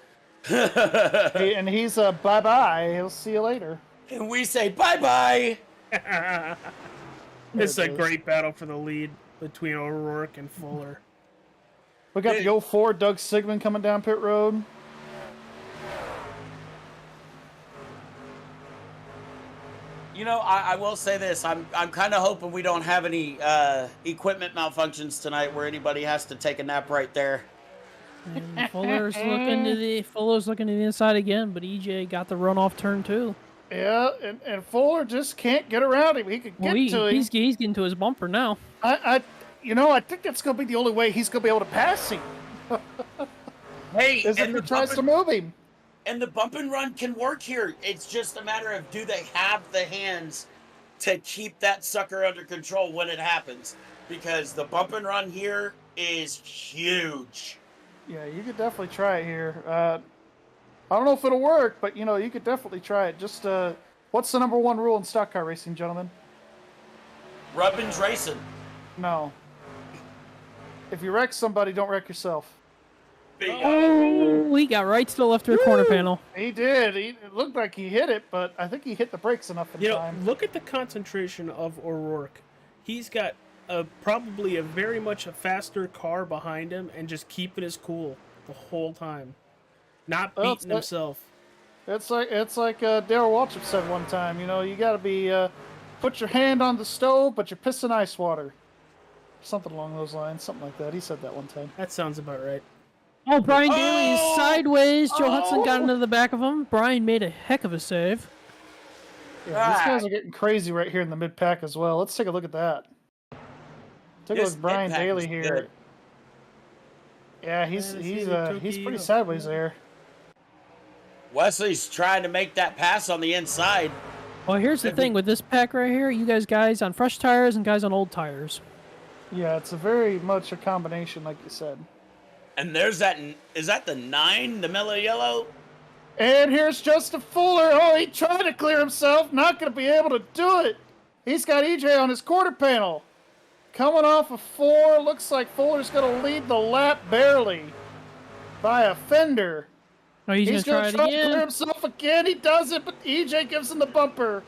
And he's bye-bye. He'll see you later. And we say bye-bye. This is a great battle for the lead between O'Rourke and Fuller. We got the 04 Doug Sigmund coming down pit road. You know, I will say this. I'm kind of hoping we don't have any equipment malfunctions tonight where anybody has to take a nap right there. And Fuller's looking to the inside again, but EJ got the run off turn 2. Yeah, and Fuller just can't get around him. He could get to him. He's getting to his bumper now. I think that's going to be the only way he's going to be able to pass him. Hey, Is if he tries to move him. And the bump and run can work here. It's just a matter of, do they have the hands to keep that sucker under control when it happens? Because the bump and run here is huge. Yeah, you could definitely try it here. I don't know if it'll work, but you could definitely try it. Just what's the number 1 rule in stock car racing, gentlemen? Rubbin's racing. No. If you wreck somebody, don't wreck yourself. Oh, he got right to the left rear corner panel. He did. It looked like he hit it, but I think he hit the brakes enough in time. Look at the concentration of O'Rourke. He's got probably a very much a faster car behind him and just keeping his cool the whole time. Not beating himself. It's like Darryl Waltrip said one time, you got to be, put your hand on the stove, but you're pissing ice water. Something along those lines, something like that. He said that one time. That sounds about right. Oh, Brian Daly is sideways. Joe Hudson got into the back of him. Brian made a heck of a save. Yeah, these guys are getting crazy right here in the mid-pack as well. Let's take a look at that. Take a look at Brian Daly here. Good. Yeah, he's pretty sideways there. Wesley's trying to make that pass on the inside. Well, here's the thing with this pack right here. You guys on fresh tires and guys on old tires. Yeah, it's a very much a combination, like you said. And there's that. Is that the 9, the mellow yellow? And here's Justin Fuller. Oh, he tried to clear himself. Not going to be able to do it. He's got EJ on his quarter panel. Coming off of 4. Looks like Fuller's going to lead the lap barely by a fender. Oh, he's going to try it again. To clear himself again. He does it, but EJ gives him the bumper.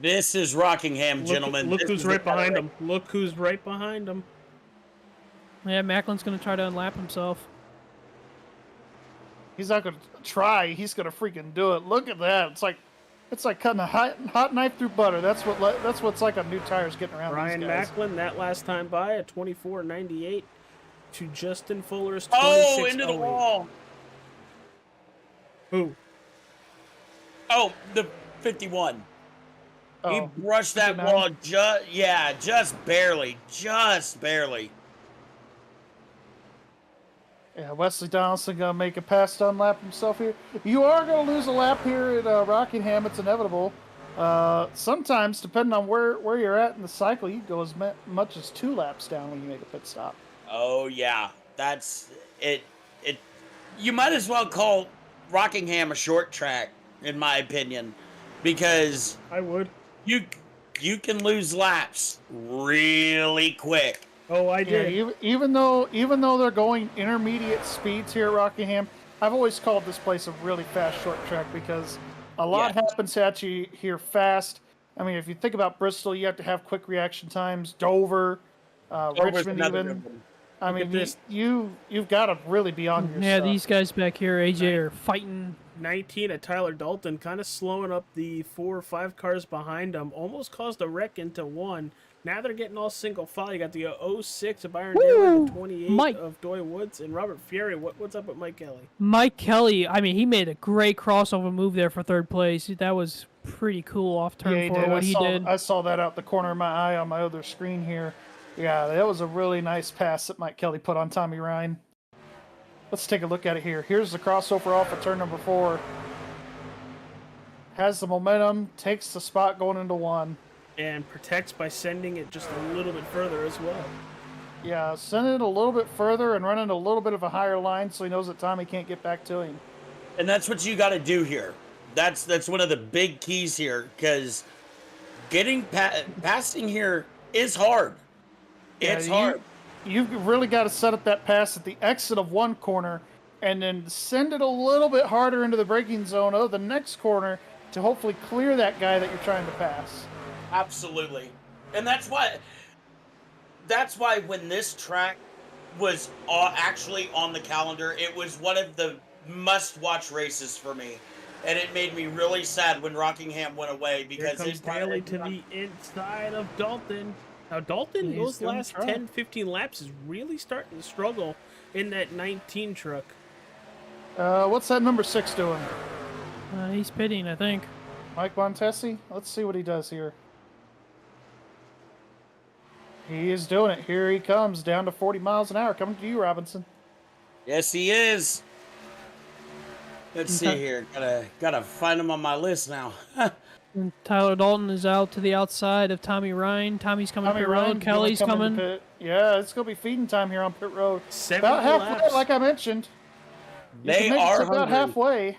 This is Rockingham, gentlemen. Look who's right behind him. Look who's right behind him. Yeah, Macklin's going to try to unlap himself. He's not going to try. He's going to freaking do it. Look at that. It's like cutting a hot knife through butter. That's what's like on new tires getting around Ryan these guys. Macklin, that last time by, a 24.98 to Justin Fuller's 26.08. Oh, into the wall. Who? Oh, the 51. Oh, he brushed that 59? wall just barely. Just barely. Yeah, Wesley Donaldson going to make a pass to unlap himself here. You are going to lose a lap here at Rockingham. It's inevitable. Sometimes, depending on where you're at in the cycle, you go as much as 2 laps down when you make a pit stop. Oh, yeah. That's it. You might as well call Rockingham a short track, in my opinion, because I would. You can lose laps really quick. Oh, I did. Yeah, even though they're going intermediate speeds here at Rockingham, I've always called this place a really fast short track because a lot happens at you here fast. I mean, if you think about Bristol, you have to have quick reaction times. Dover, Richmond, even. I mean, you've got to really be on your Yeah, stuff. these guys back here, AJ, are fighting. 19 at Tyler Dalton, kind of slowing up the 4 or 5 cars behind him. Almost caused a wreck into 1. Now they're getting all single file. You got the 06 of Byron Dillon, the 28 of Doy Woods, and Robert Fieri. What's up with Mike Kelly? Mike Kelly, I mean, he made a great crossover move there for 3rd place. That was pretty cool off turn 4, what he did. I saw that out the corner of my eye on my other screen here. Yeah, that was a really nice pass that Mike Kelly put on Tommy Ryan. Let's take a look at it here. Here's the crossover off of turn number 4. Has the momentum, takes the spot going into 1. And protects by sending it just a little bit further as well. Yeah, send it a little bit further and running a little bit of a higher line so he knows that Tommy can't get back to him. And that's what you got to do here. That's one of the big keys here, because getting passing here is hard. It's hard. You've really got to set up that pass at the exit of 1 corner and then send it a little bit harder into the braking zone of the next corner to hopefully clear that guy that you're trying to pass. Absolutely. And that's why when this track was actually on the calendar, it was one of the must-watch races for me. And it made me really sad when Rockingham went away because Here comes Daly to the inside of Dalton. Now, Dalton, those last 10, 15 laps is really starting to struggle in that 19 truck. What's that number 6 doing? He's pitting, I think. Mike Montesi? Let's see what he does here. He is doing it. Here he comes, down to 40 miles an hour. Coming to you, Robinson. Yes, he is. Let's see here. Gotta find him on my list now. And Tyler Dalton is out to the outside of Tommy Ryan. Tommy's coming pit road. Kelly's coming. Yeah, it's going to be feeding time here on pit road. 70 about halfway, laps. like I mentioned. They are about hungry. halfway.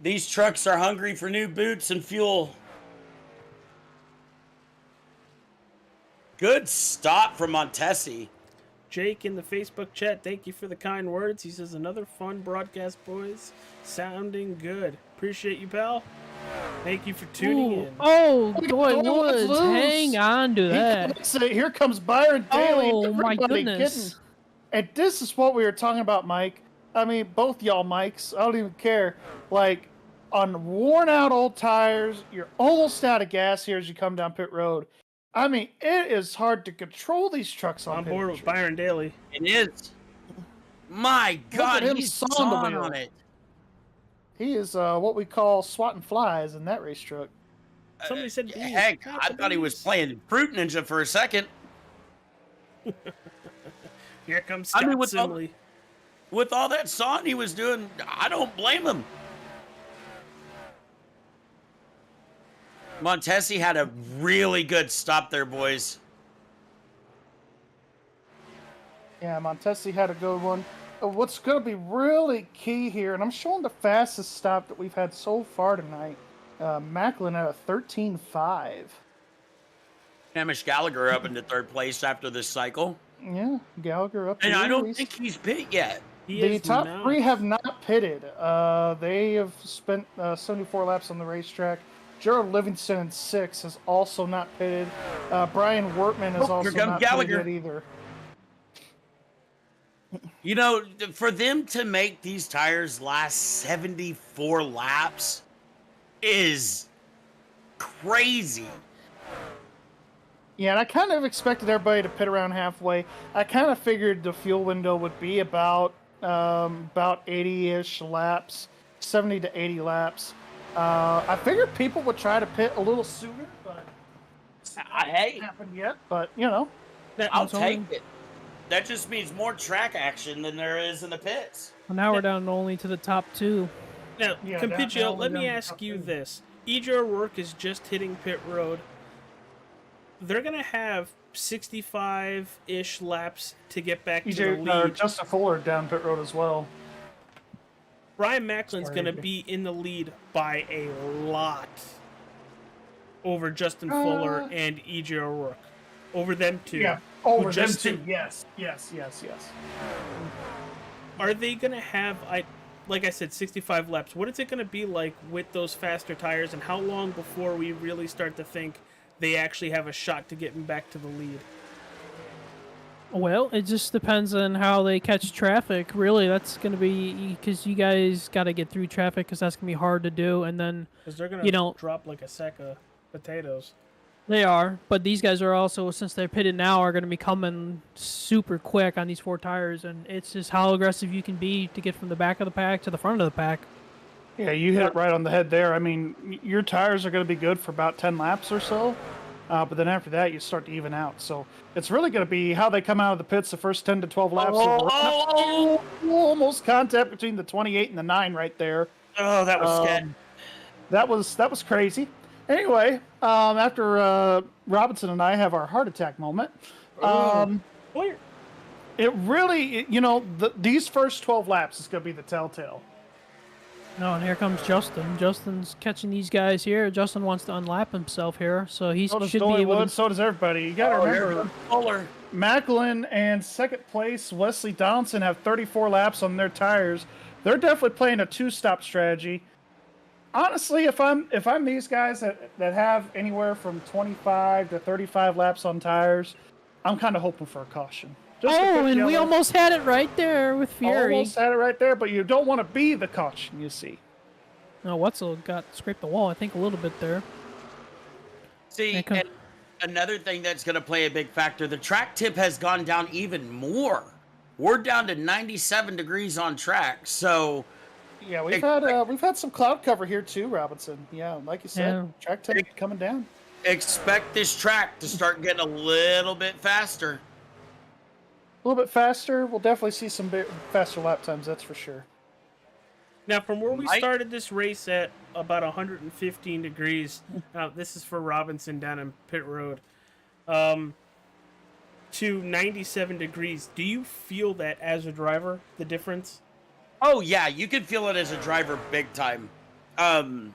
These trucks are hungry for new boots and fuel. Good stop from Montesi. Jake in the Facebook chat, thank you for the kind words. He says, another fun broadcast, boys. Sounding good. Appreciate you, pal. Thank you for tuning in. Oh, Look at Doy Doy Woods Woods. lose. Hang on to that. Here comes Byron Daly. Oh, my Everybody goodness. And this is what we were talking about, Mike. I mean, both y'all Mikes. I don't even care. Like, on worn-out old tires, you're almost out of gas here as you come down pit road. I mean, it is hard to control these trucks on board with Byron Daly. It is. My God, he's sawing on it. He is what we call swatting flies in that race truck. Somebody said, heck, I thought he was playing Fruit Ninja for a second. Here comes Scott Simley. With all that sawing he was doing, I don't blame him. Montesi had a really good stop there, boys. Yeah, Montesi had a good one. What's going to be really key here, and I'm showing the fastest stop that we've had so far tonight. Macklin at a 13.5. Hamish Gallagher up into third place after this cycle. Yeah, Gallagher up. And I don't think he's pit yet. The top three have not pitted. They have spent 74 laps on the racetrack. Gerald Livingston in 6 has also not pitted. Brian Wortman has also not pitted either. You know, for them to make these tires last 74 laps is crazy. Yeah, and I kind of expected everybody to pit around halfway. I kind of figured the fuel window would be about 80-ish laps, 70 to 80 laps. I figured people would try to pit a little sooner, but it hasn't happened yet. But you know, I'll take it. That just means more track action than there is in the pits. Well, now we're down only to the top 2. Now, Compigio, let me ask you this. EJ Work is just hitting pit road. They're going to have 65-ish laps to get back to the lead. Justin Fuller down pit road as well. Brian Macklin's going to be in the lead by a lot over Justin Fuller and EJ O'Rourke. Over them two. Yeah, over them two. Yes. Are they going to have, like I said, 65 laps? What is it going to be like with those faster tires, and how long before we really start to think they actually have a shot to getting back to the lead? Well, it just depends on how they catch traffic. Really, that's going to be because you guys got to get through traffic because that's going to be hard to do. And then, because they're going to drop like a sack of potatoes. They are, but these guys are also, since they're pitted now, are going to be coming super quick on these 4 tires. And it's just how aggressive you can be to get from the back of the pack to the front of the pack. Yeah, you hit it right on the head there. I mean, your tires are going to be good for about 10 laps or so. But then after that, you start to even out. So it's really going to be how they come out of the pits the first 10 to 12 laps. Almost contact between the 28 and the 9 right there. Oh, that was scary. That was crazy. Anyway, after Robinson and I have our heart attack moment, it really, these first 12 laps is going to be the telltale. No, and here comes Justin. Justin's catching these guys here. Justin wants to unlap himself here, so he should be able to... So does everybody. You got to remember, Macklin and second place Wesley Donaldson have 34 laps on their tires. They're definitely playing a 2-stop strategy. Honestly, if I'm these guys that have anywhere from 25 to 35 laps on tires, I'm kind of hoping for a caution. Just a Oh, quick and we yellow. almost had it right there with Fury. Almost had it right there, but you don't want to be the caution, you see. No, Wetzel got scraped the wall, I think, a little bit there. See, and another thing that's going to play a big factor, the track tip has gone down even more. We're down to 97 degrees on track, so Yeah, we've had some cloud cover here too, Robinson. Yeah, like you said, Yeah. track temp coming down. expect this track to start getting a little bit faster. A little bit faster. We'll definitely see some faster lap times, that's for sure. Now, from where we Mike? started this race at about 115 degrees, this is for Robinson down in pit road, to 97 degrees, do you feel that as a driver, the difference? Oh yeah, you can feel it as a driver big time. The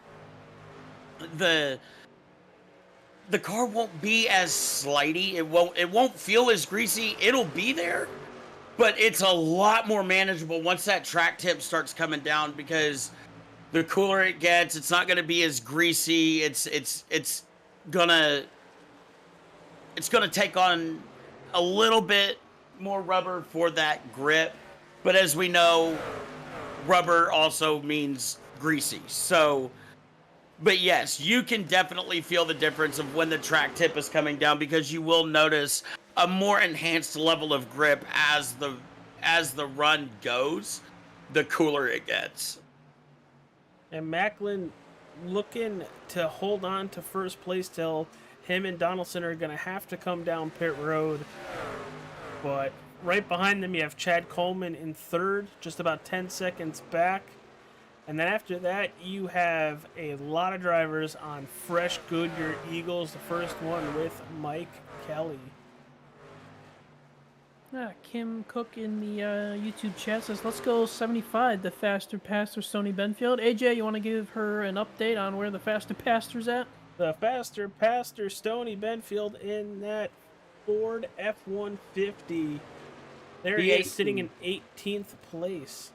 car won't be as slidey. It won't feel as greasy. It'll be there, but it's a lot more manageable once that track tip starts coming down, because the cooler it gets, it's not going to be as greasy. It's gonna take on a little bit more rubber for that grip, but as we know, rubber also means greasy. So, but yes, you can definitely feel the difference of when the track tip is coming down, because you will notice a more enhanced level of grip as the run goes, the cooler it gets. And Macklin looking to hold on to first place till him and Donaldson are going to have to come down pit road. But right behind them, you have Chad Coleman in third, just about 10 seconds back. And then after that, you have a lot of drivers on fresh Goodyear Eagles. The first one with Mike Kelly. Kim Cook in the YouTube chat says, let's go 75, the faster pastor, Stoney Benfield. AJ, you want to give her an update on where the faster pastor's at? The faster pastor, Stoney Benfield, in that Ford F-150. There he is, sitting in 18th place.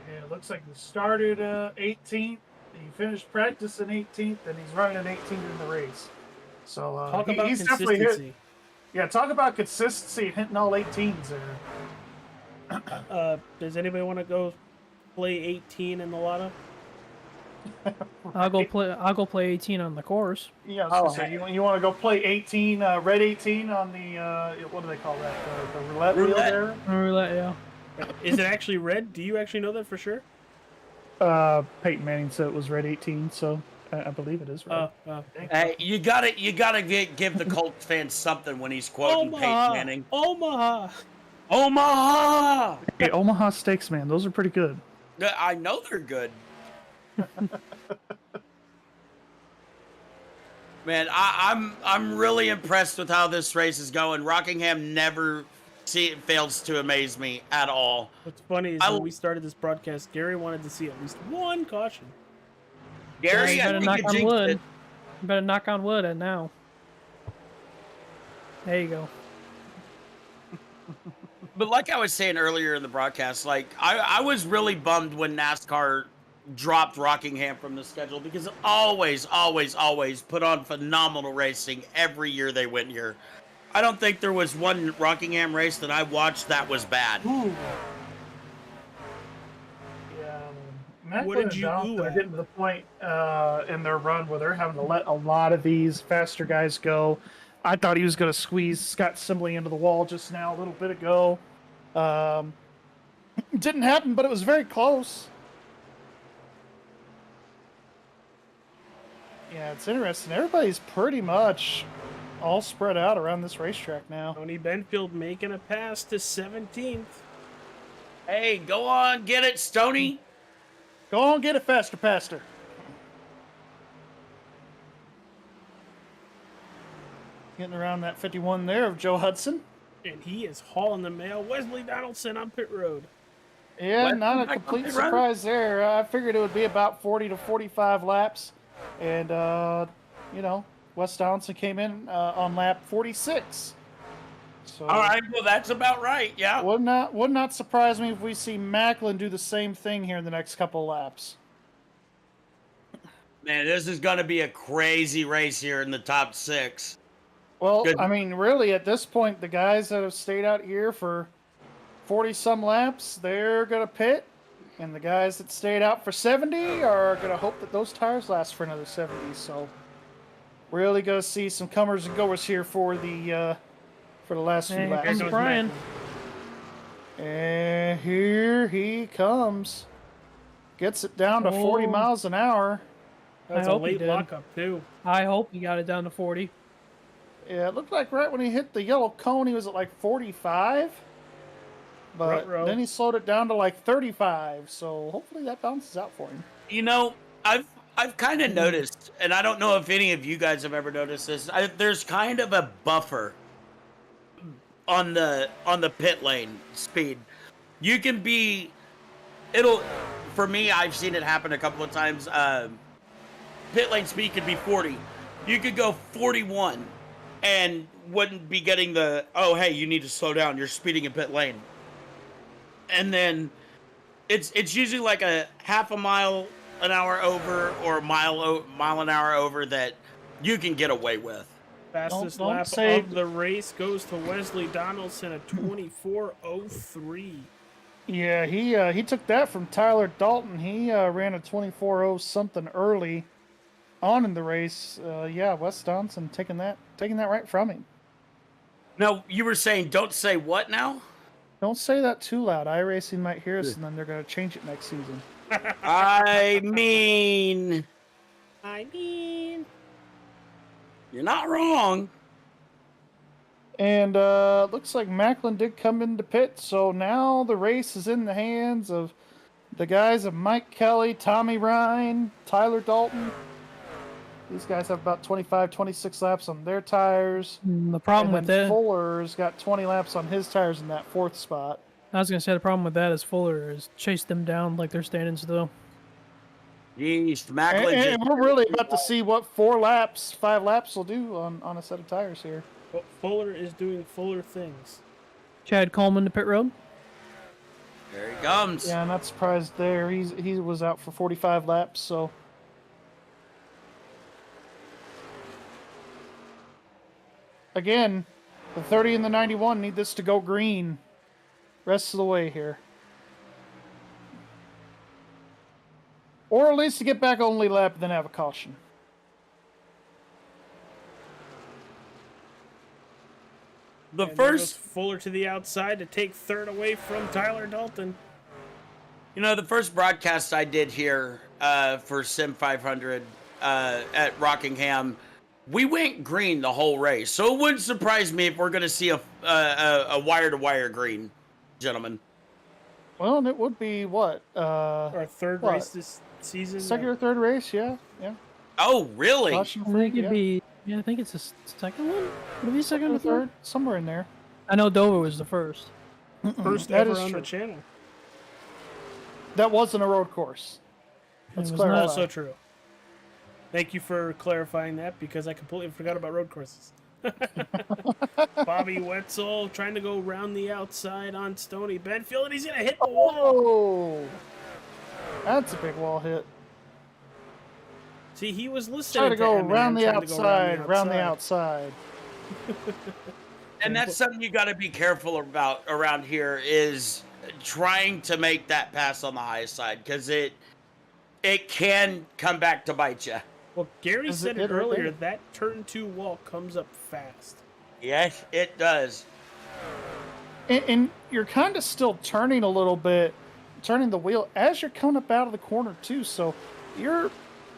Yeah, it looks like he started 18th, he finished practice in 18th, and he's running an 18th in the race. So Talk about he's definitely consistency. talk about consistency and hitting all 18s there. Does anybody want to go play 18 in the lotto? I'll go play 18 on the course. Yeah, I was gonna say, you want to go play 18, red 18 on the, what do they call that, the roulette wheel there? Roulette, yeah. Is it actually red? Do you actually know that for sure? Peyton Manning said it was red 18, so I believe it is red. Hey, you gotta give the Colts fans something when he's quoting Peyton Manning. Omaha! Hey, Omaha Steaks, man, those are pretty good. I know they're good. Man, I'm really impressed with how this race is going. Rockingham never fails to amaze me at all. What's funny is when we started this broadcast, Gary wanted to see at least one caution. Gary, you better knock on wood. You better knock on wood and now. There you go. But like I was saying earlier in the broadcast, like I was really bummed when NASCAR dropped Rockingham from the schedule, because it always put on phenomenal racing every year they went here. I don't think there was one Rockingham race that I watched that was bad. Ooh. Yeah, Macklin and Donaldson are getting to the point in their run where they're having to let a lot of these faster guys go. I thought he was going to squeeze Scott Simbley into the wall just now a little bit ago. Didn't happen, but it was very close. Yeah, it's interesting. Everybody's pretty much all spread out around this racetrack now. Tony Benfield making a pass to 17th. Hey, go on, get it, Stoney. Go on, get it faster, Pastor. Getting around that 51 there of Joe Hudson. And he is hauling the mail. Wesley Donaldson on pit road. Yeah, not a complete surprise there. I figured it would be about 40 to 45 laps. And, Wes Donaldson came in on lap 46. So All right, well, that's about right. Yeah. would not surprise me if we see Macklin do the same thing here in the next couple laps. Man, this is going to be a crazy race here in the top 6. Well, Good. I mean, really, at this point, the guys that have stayed out here for 40-some laps, they're going to pit. And the guys that stayed out for 70 are going to hope that those tires last for another 70. So, really going to see some comers and goers here for the last few Hey, laps. here comes Brian. And here he comes. Gets it down to 40 Oh. miles an hour. That's I a hope he late did. lockup, too. I hope he got it down to 40. Yeah, it looked like right when he hit the yellow cone, he was at like 45. But Ruh-roh. then he slowed it down to like 35. So hopefully that bounces out for him. You know, I've kind of noticed, and I don't know if any of you guys have ever noticed this. There's kind of a buffer on the pit lane speed. You can be, for me, I've seen it happen a couple of times. Pit lane speed could be 40. You could go 41 and wouldn't be getting the, oh, hey, you need to slow down. You're speeding in pit lane. And then it's usually like a half a mile an hour over or a mile an hour over that you can get away with. Fastest Don't lap say- of the race goes to Wesley Donaldson at 24:03. Yeah, he took that from Tyler Dalton. He ran a 24.0 something early on in the race. Yeah, Wes Donaldson taking that right from him. Now, you were saying don't say what now? Don't say that too loud. iRacing might hear us, and then they're going to change it next season. I mean, you're not wrong. And looks like Macklin did come into pit, so now the race is in the hands of the guys of Mike Kelly, Tommy Ryan, Tyler Dalton. These guys have about 25, 26 laps on their tires. The problem with and then that, Fuller's got 20 laps on his tires in that fourth spot. I was gonna say the problem with that is Fuller has chased them down like they're standing still. Jeez, And, Macklin just, and we're really about to see what 5 laps will do on a set of tires here. But Fuller is doing Fuller things. Chad Coleman to pit road. there he comes. Yeah, I'm not surprised there. He was out for 45 laps, so. Again, the 30 and the 91 need this to go green rest of the way here. Or at least to get back only lap and then have a caution. The And there goes first, Fuller to the outside to take third away from Tyler Dalton. you know, the first broadcast I did here for Sim500 at Rockingham, we went green the whole race. So it wouldn't surprise me if we're going to see a wire-to-wire green, gentlemen. Well, and it would be what? Our third What? race this season. Second or third race? Yeah. Oh, really? Caution I free, think it'd yeah. be. Yeah, I think it's the second one. Would it be second Second or third? somewhere in there. I know Dover was the first. First That ever is on true. the channel. That wasn't a road course. Let's It was clarify. not. Also true. Thank you for clarifying that because I completely forgot about road courses. Bobby Wetzel trying to go around the outside on Stony Benfield, and he's going to hit the wall. Oh, that's a big wall hit. See, he was listening Try to go Eminem, around the trying to go outside, outside. And that's something you got to be careful about around here is trying to make that pass on the high side because it can come back to bite you. Well, Gary Is said it it right earlier, there? that turn 2 wall comes up fast. Yes, it does. And you're kind of still turning a little bit, turning the wheel as you're coming up out of the corner too. So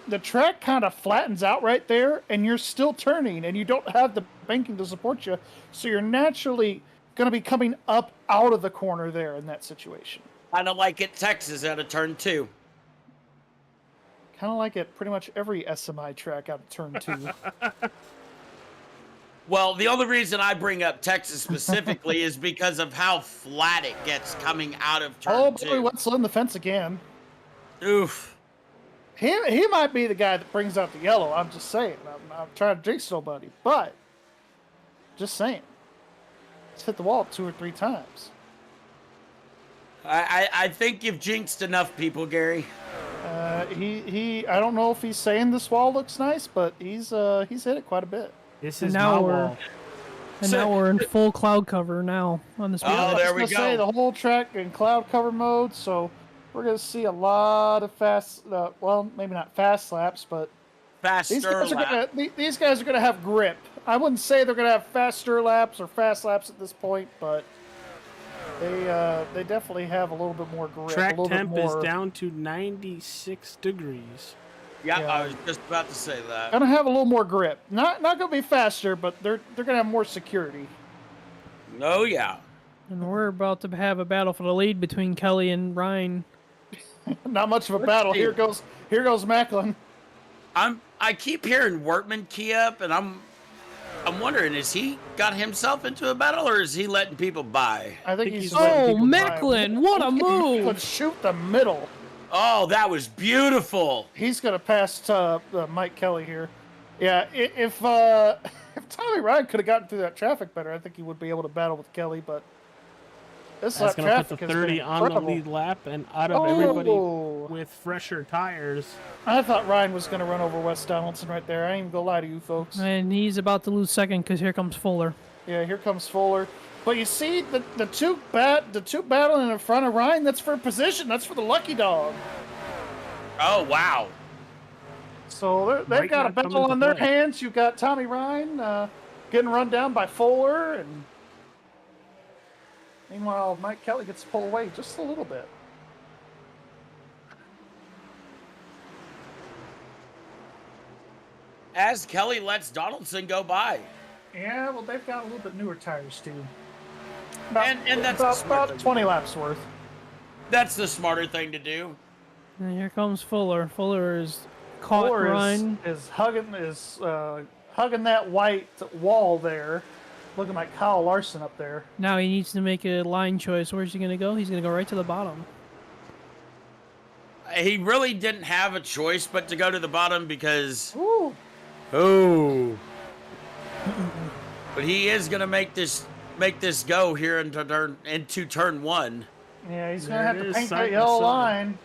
the track kind of flattens out right there, and you're still turning, and you don't have the banking to support you. So you're naturally going to be coming up out of the corner there in that situation. Kind of like at Texas out of turn 2. Kind of like at pretty much every SMI track out of turn 2. Well, the only reason I bring up Texas specifically is because of how flat it gets coming out of turn Oh, 2. boy, Wetzel in the fence again. Oof. He might be the guy that brings out the yellow. I'm just saying. I'm trying to jinx nobody, but just saying. He's hit the wall 2 or 3 times. I think you've jinxed enough people, Gary. I don't know if he's saying this wall looks nice, but he's hit it quite a bit. This And is now my we're- wall. And now we're in full cloud cover now on this. Oh, map. there I was we gonna say go. the whole track in cloud cover mode, so we're gonna see a lot of fast. Well, maybe not fast laps, but these Faster guys, lap. these guys are gonna have grip. I wouldn't say they're gonna have faster laps or fast laps at this point, but they definitely have a little bit more grip. Track a little temp bit more, is down to 96 degrees. Yeah, Yeah. I was just about to say that. Gonna have a little more grip. Not gonna be faster, but they're gonna have more security. Oh yeah. And we're about to have a battle for the lead between Kelly and Ryan. Not much of a battle. see. Here goes Macklin. I keep hearing Workman key up, and I'm wondering, is he got himself into a battle, or is he letting people by? I think he's Oh, letting people by. Macklin, what a Macklin move! shoot the middle. Oh, that was beautiful. He's gonna pass Mike Kelly here. Yeah, if Tommy Ryan could have gotten through that traffic better, I think he would be able to battle with Kelly. But this That's lap going to traffic put the has been 30 on the incredible. lead lap, and out of everybody Oh. with fresher tires. I thought Ryan was gonna run over Wes Donaldson right there. I ain't even gonna lie to you folks. And he's about to lose second because here comes Fuller. Yeah, here comes Fuller. But you see the two battling in front of Ryan. That's for position. That's for the lucky dog. Oh wow. So they've Might got a not come battle into on their play. hands. You've got Tommy Ryan getting run down by Fuller, and meanwhile Mike Kelly gets to pull away just a little bit. As Kelly lets Donaldson go by. Yeah, well they've got a little bit newer tires too. And that's the smart about thing. 20 laps worth. That's the smarter thing to do. And here comes Fuller. Fuller is caught Fuller Ryan. is hugging that white wall there, looking like Kyle Larson up there. Now he needs to make a line choice. Where's he going to go? He's going to go right to the bottom. He really didn't have a choice but to go to the bottom because Ooh. oh. But he is gonna make this go here into turn 1. Yeah, he's There gonna have it to is, paint side that by yellow side. line.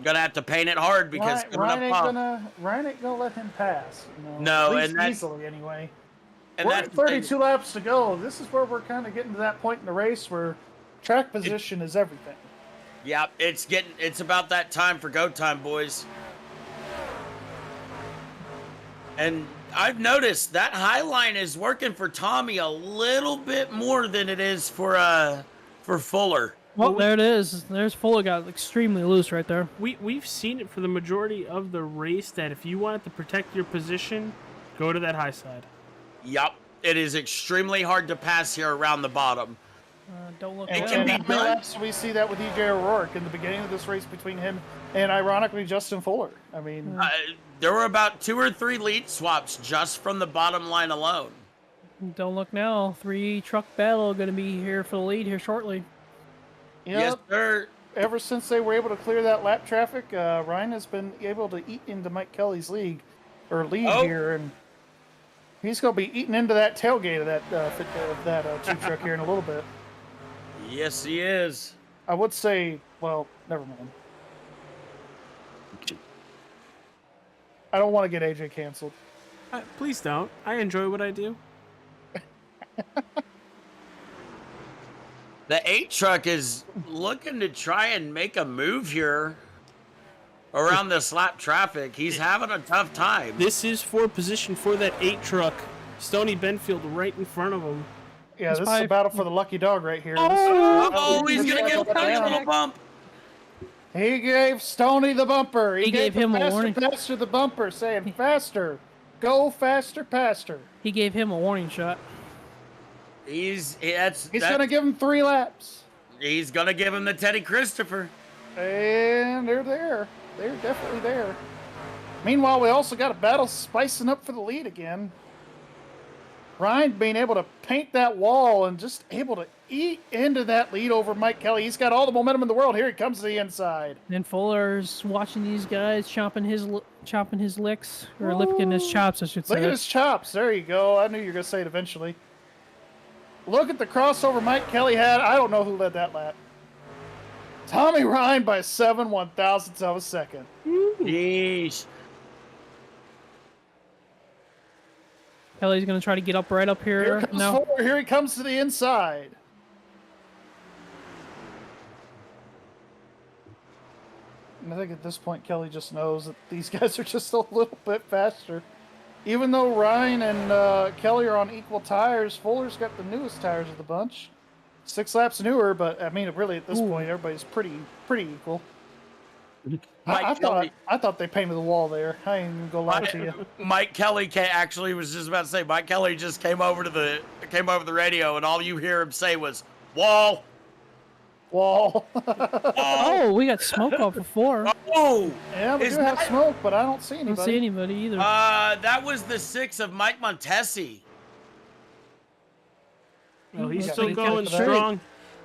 Gonna have to paint it hard because Ryan coming up Ryan ain't gonna let him pass. You know, No, at least and that- easily anyway. and We're that's at the thing. 32 laps to go. This is where we're kind of getting to that point in the race where track position is everything. Yeah, it's about that time for go time, boys. And I've noticed that high line is working for Tommy a little bit more than it is for Fuller. Well, there it is. There's Fuller got extremely loose right there. We've seen it for the majority of the race that if you wanted to protect your position, go to that high side. Yup, it is extremely hard to pass here around the bottom. Don't look It down. can be how many done. laps do we see that with EJ O'Rourke in the beginning of this race between him and, ironically, Justin Fuller? I mean, There were about 2 or 3 lead swaps just from the bottom line alone. Don't look now. 3 truck battle going to be here for the lead here shortly. you know, Yes, sir. ever since they were able to clear that lap traffic, Ryan has been able to eat into Mike Kelly's lead Oh. here, and he's going to be eating into that tailgate of that two truck here in a little bit. Yes, he is. I would say, well, never mind. I don't want to get AJ canceled. Please don't. I enjoy what I do. The 8 truck is looking to try and make a move here around this lap traffic. He's having a tough time. This is for position for that 8 truck. Stony Benfield right in front of him. Yeah, It's this is a five- battle for the lucky dog right here. Oh, he's going to get a This- tiny little bump. He gave Stoney the bumper. He gave him a faster, warning. Faster the bumper, saying faster. Go faster, faster. He gave him a warning shot. He's Going to give him 3 laps. He's going to give him the Teddy Christopher. And they're there. They're definitely there. Meanwhile, we also got a battle spicing up for the lead again. Ryan being able to paint that wall and just able to eat into that lead over Mike Kelly. He's got all the momentum in the world. Here he comes to the inside. And Fuller's watching these guys chopping his licks, or licking his chops, I should say. Look at his chops. There you go. I knew you were going to say it eventually. Look at the crossover Mike Kelly had. I don't know who led that lap. Tommy Ryan by 7/1000ths of a second. Yeesh. Kelly's gonna try to get up right up Here here. comes No. forward. Here he comes to the inside. And I think at this point, Kelly just knows that these guys are just a little bit faster. Even though Ryan and Kelly are on equal tires, Fuller's got the newest tires of the bunch. 6 laps newer, but I mean, really at this point, everybody's pretty equal. I thought they painted the wall there. I ain't even gonna lie to you. Mike Kelly actually was just about to say. Mike Kelly just came over the radio, and all you hear him say was "wall, Wall. Oh, we got smoke off before. Oh, Yeah, we do have smoke, but I don't see I anybody. don't see anybody either. that was the 6 of Mike Montesi. Oh, he's Yeah, still he going kept it strong.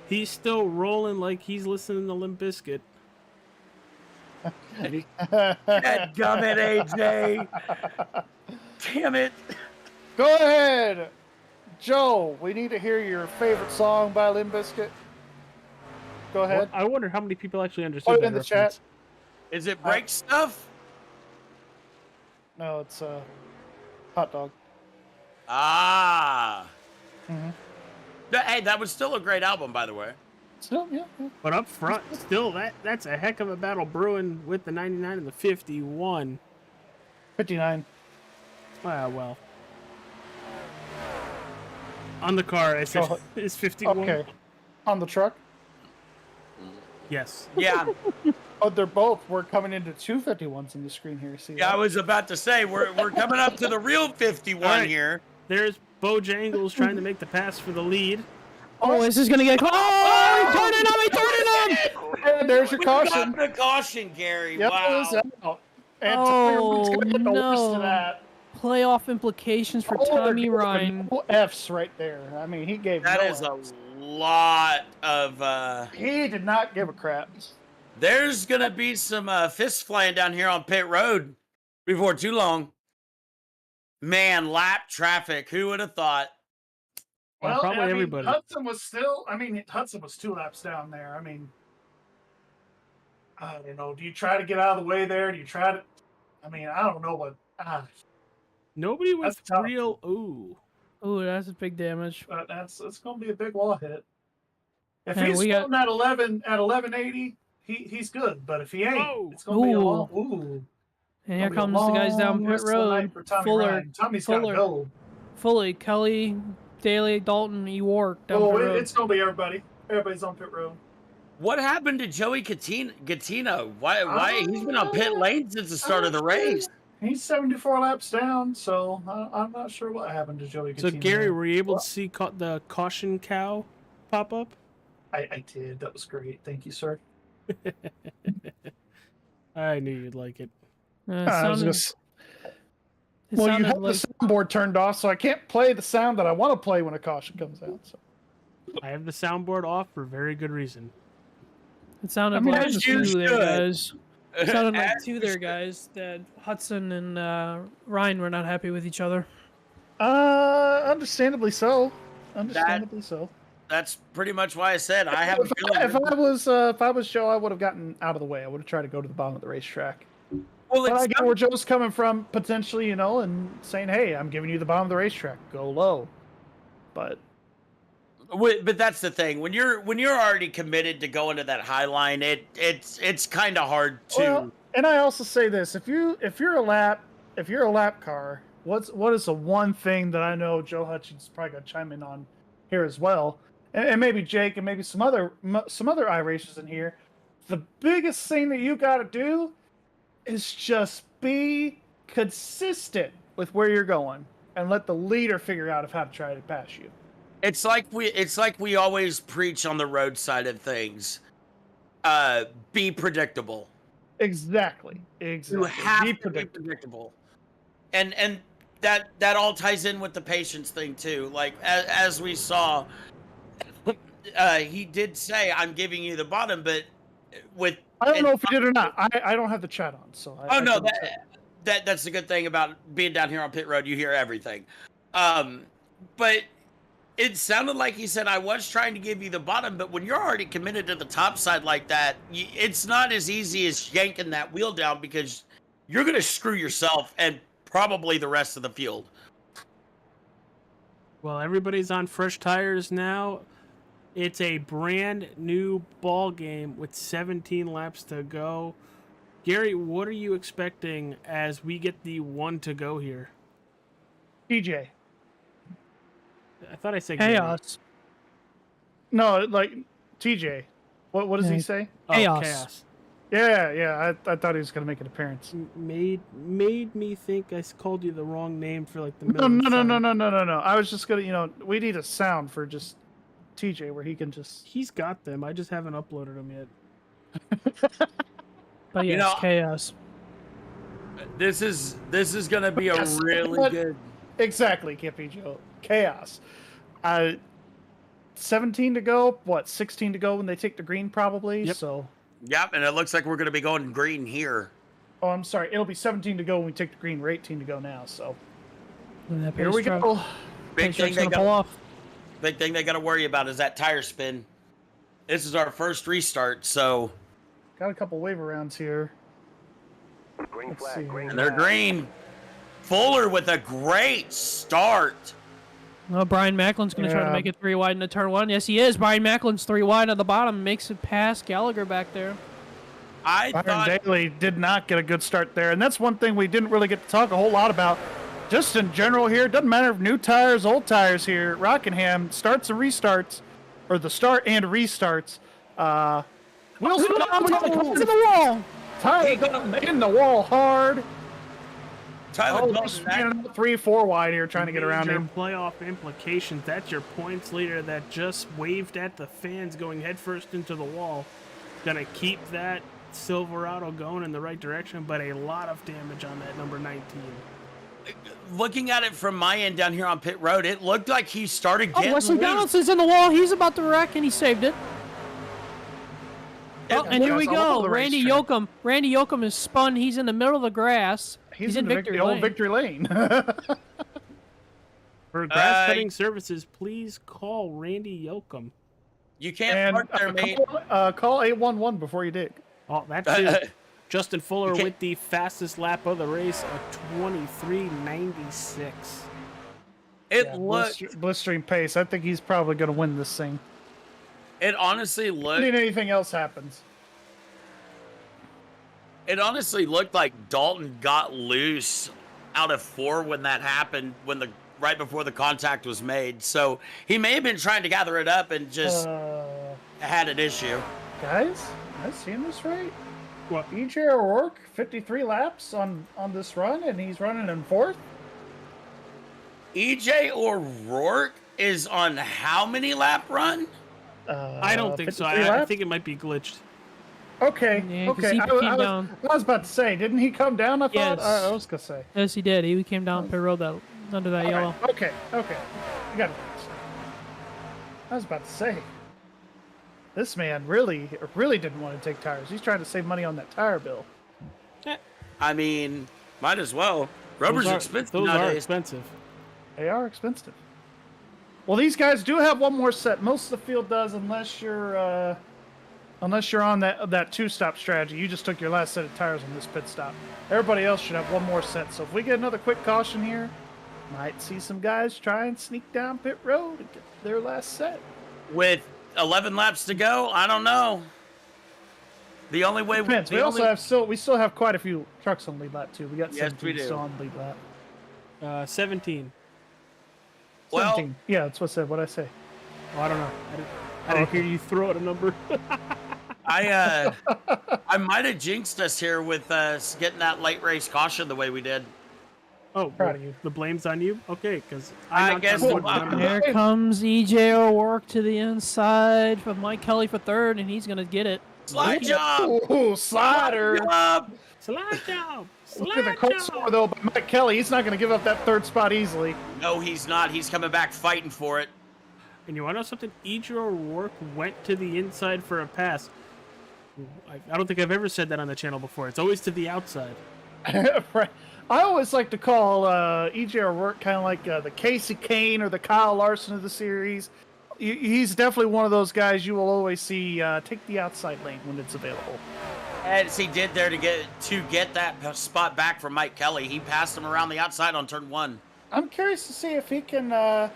He's still rolling like he's listening to Limp Bizkit. Dadgummit, AJ. Damn it. Go ahead, Joe. We need to hear your favorite song by Limp Bizkit. Go ahead. I wonder how many people actually Put understood it that in the reference. chat. Is it break stuff? No, it's hot dog. Ah. Mhm. Hey, that was still a great album, by the way. Still, yeah. But up front, still, that's a heck of a battle brewing with the 99 and the 51. 59. Well. On the car, I said, Oh, it's 51. Okay. On the truck. Yes. Yeah. Oh, we're coming into 251s in the screen here. See Yeah, I that? was about to say we're coming up to the real 51 All right. here. There's Bojangles trying to make the pass for the lead. Oh, this is gonna get close. Oh, he turned it on! He turned it on! And there's your We caution. got the caution, Gary. Yep, Wow. it was out. And Oh, Tommy Ryan's gonna get the worst no. of that. Playoff implications for Tommy Ryan. No F's right there. I mean, he gave That no is a Fs. lot of. He did not give a crap. There's gonna be some fists flying down here on pit road before too long. Man, lap traffic. Who would have thought? Well, probably everybody. Hudson was still. I mean, Hudson was 2 laps down there. I mean, I don't know. Do you try to get out of the way there? Do you try to? I mean, I don't know what. Nobody with That's tough. real. Ooh. Ooh, that's a big damage. But it's going to be a big wall hit. If And he's we got- floating at 1180, he's good. But if he ain't, Whoa. it's going to be a Ooh. long. Ooh. And here Gonna be a comes the guys down long pit rest of the road. night for Tommy Fuller, Ryan. Tommy's got to Fuller. go. Fully, Kelly, Daly, Dalton, Ewark down Oh, pit road. it's going to be everybody. Everybody's on pit road. What happened to Joey Gattino? Why he's been on pit lane since the start of the race? He's 74 laps down, so I'm not sure what happened to Joey So, Coutinho. Gary, were you able to see the caution cow pop up? I did. That was great. Thank you, sir. I knew you'd like it. I was just. it Well, you sounded have like, the soundboard turned off, so I can't play the sound that I want to play when a caution comes out. So. I have the soundboard off for very good reason. it sounded I mean, like as two you there, should. guys. It sounded like As two you there, should. guys. That Hudson and Ryan were not happy with each other. Understandably so. Understandably so. That's pretty much why I said I have a feeling. If I was Joe, I would have gotten out of the way. I would have tried to go to the bottom of the racetrack. Well, But I it's get where Joe's coming from, potentially, and saying, "Hey, I'm giving you the bottom of the racetrack. Go low." But but that's the thing. When you're already committed to going to that high line, it's kind of hard to. well, and I also say this: if you're a lap car, what is the one thing that I know Joe Hutchins is probably gonna chime in on here as well, and maybe Jake and maybe some other iRacers in here. The biggest thing that you got to do is just be consistent with where you're going and let the leader figure out how to try to pass you. It's like we always preach on the road side of things. Be predictable. Exactly. You have to be predictable. And that all ties in with the patience thing too. Like as we saw, he did say, "I'm giving you the bottom," but with I don't know if he did or not. I don't have the chat on, so. I no, couldn't say. that's the good thing about being down here on pit road. You hear everything. But It sounded like he said, I was trying to give you the bottom, but when you're already committed to the top side like that, it's not as easy as yanking that wheel down because you're going to screw yourself and probably the rest of the field. Well, everybody's on fresh tires now. It's a brand new ball game with 17 laps to go. Gary, what are you expecting as we get the 1 to go here? TJ. I thought I said Gary. Chaos. No, like TJ. What does he say? Oh, Chaos. Yeah. I thought he was gonna make an appearance. Made me think I called you the wrong name for like the middle. No. I was just gonna, we need a sound for just TJ where he can just. He's got them. I just haven't uploaded them yet. But yes, chaos. This is gonna be a really good. Exactly, Kippy Joe. Chaos. 17 to go. What? 16 to go when they take the green, probably. Yep. So. Yep, and it looks like we're gonna be going green here. Oh, I'm sorry. It'll be 17 to go when we take the green. We're 18 to go now. So. That Here we go. Big thing gonna pull off. Big thing they got to worry about is that tire spin. This is our first restart, so. Got a couple wave arounds here. Let's see. And they're green. Fuller with a great start. Well, Brian Macklin's going to try to make it 3 wide into turn 1. Yes, he is. Brian Macklin's 3 wide at the bottom. Makes it past Gallagher back there. Byron Daly did not get a good start there. And that's one thing we didn't really get to talk a whole lot about. Just in general here, it doesn't matter if new tires, old tires here. Rockingham starts and restarts, or the start and restarts. Wilson in the wall. Tyler in the wall hard. Tyler just 3-4 wide here, trying to get around him. Playoff implications. That's your points leader that just waved at the fans going headfirst into the wall. Gonna keep that Silverado going in the right direction, but a lot of damage on that number 19. Looking at it from my end down here on pit road, it looked like he started getting Wesley loose. Donaldson's in the wall. He's about to wreck, and he saved it. Oh, and here we go. Randy Yoakum. Randy Yoakum is spun. He's in the middle of the grass. He's in the old victory lane. For grass cutting services, please call Randy Yoakum. You can't park there, mate. Call 811 before you dig. Oh, that's it. Justin Fuller with the fastest lap of the race, a 23.96. Blistering pace. I think he's probably going to win this thing. It honestly looked. Anything else happens. It honestly looked like Dalton got loose out of 4 when that happened, right before the contact was made. So he may have been trying to gather it up and just had an issue. Guys, am I seeing this right? What? EJ O'Rourke, 53 laps on this run, and he's running in 4th? EJ O'Rourke is on how many lap run? I don't think so. I think it might be glitched. Okay. Yeah, okay. I was about to say, didn't he come down? I thought. Yes. I was gonna say. Yes, he did. He came down pit road under that yellow. Okay. You got it. I was about to say. This man really didn't want to take tires. He's trying to save money on that tire bill. I mean, might as well. Rubber's expensive Those nowadays. are expensive. They are expensive. Well, these guys do have one more set. Most of the field does, unless you're on that 2-stop strategy. You just took your last set of tires on this pit stop. Everybody else should have one more set. So if we get another quick caution here, might see some guys try and sneak down pit road and get their last set. With 11 laps to go, I don't know. The only way Depends. We still have quite a few trucks on lead lap too. We got 17 still on lead lap. 17. Well, 17. Yeah, that's what I said. What'd I say? Oh, I don't know. I didn't hear you throw out a number. I might have jinxed us here with getting that late race caution the way we did. Oh, Proud of you. The blame's on you? Okay, because I guess Here comes EJ O'Rourke to the inside from Mike Kelly for 3rd, and he's going to get it. Slide job! Ooh, slider! Slide job! Look at the cold score, though, by Mike Kelly. He's not going to give up that 3rd spot easily. No, he's not. He's coming back fighting for it. And you want to know something? EJ O'Rourke went to the inside for a pass. I don't think I've ever said that on the channel before. It's always to the outside. Right. I always like to call EJ O'Rourke kind of like the Casey Kane or the Kyle Larson of the series. He's definitely one of those guys you will always see take the outside lane when it's available. As he did there to get that spot back from Mike Kelly, he passed him around the outside on turn 1. I'm curious to see if he can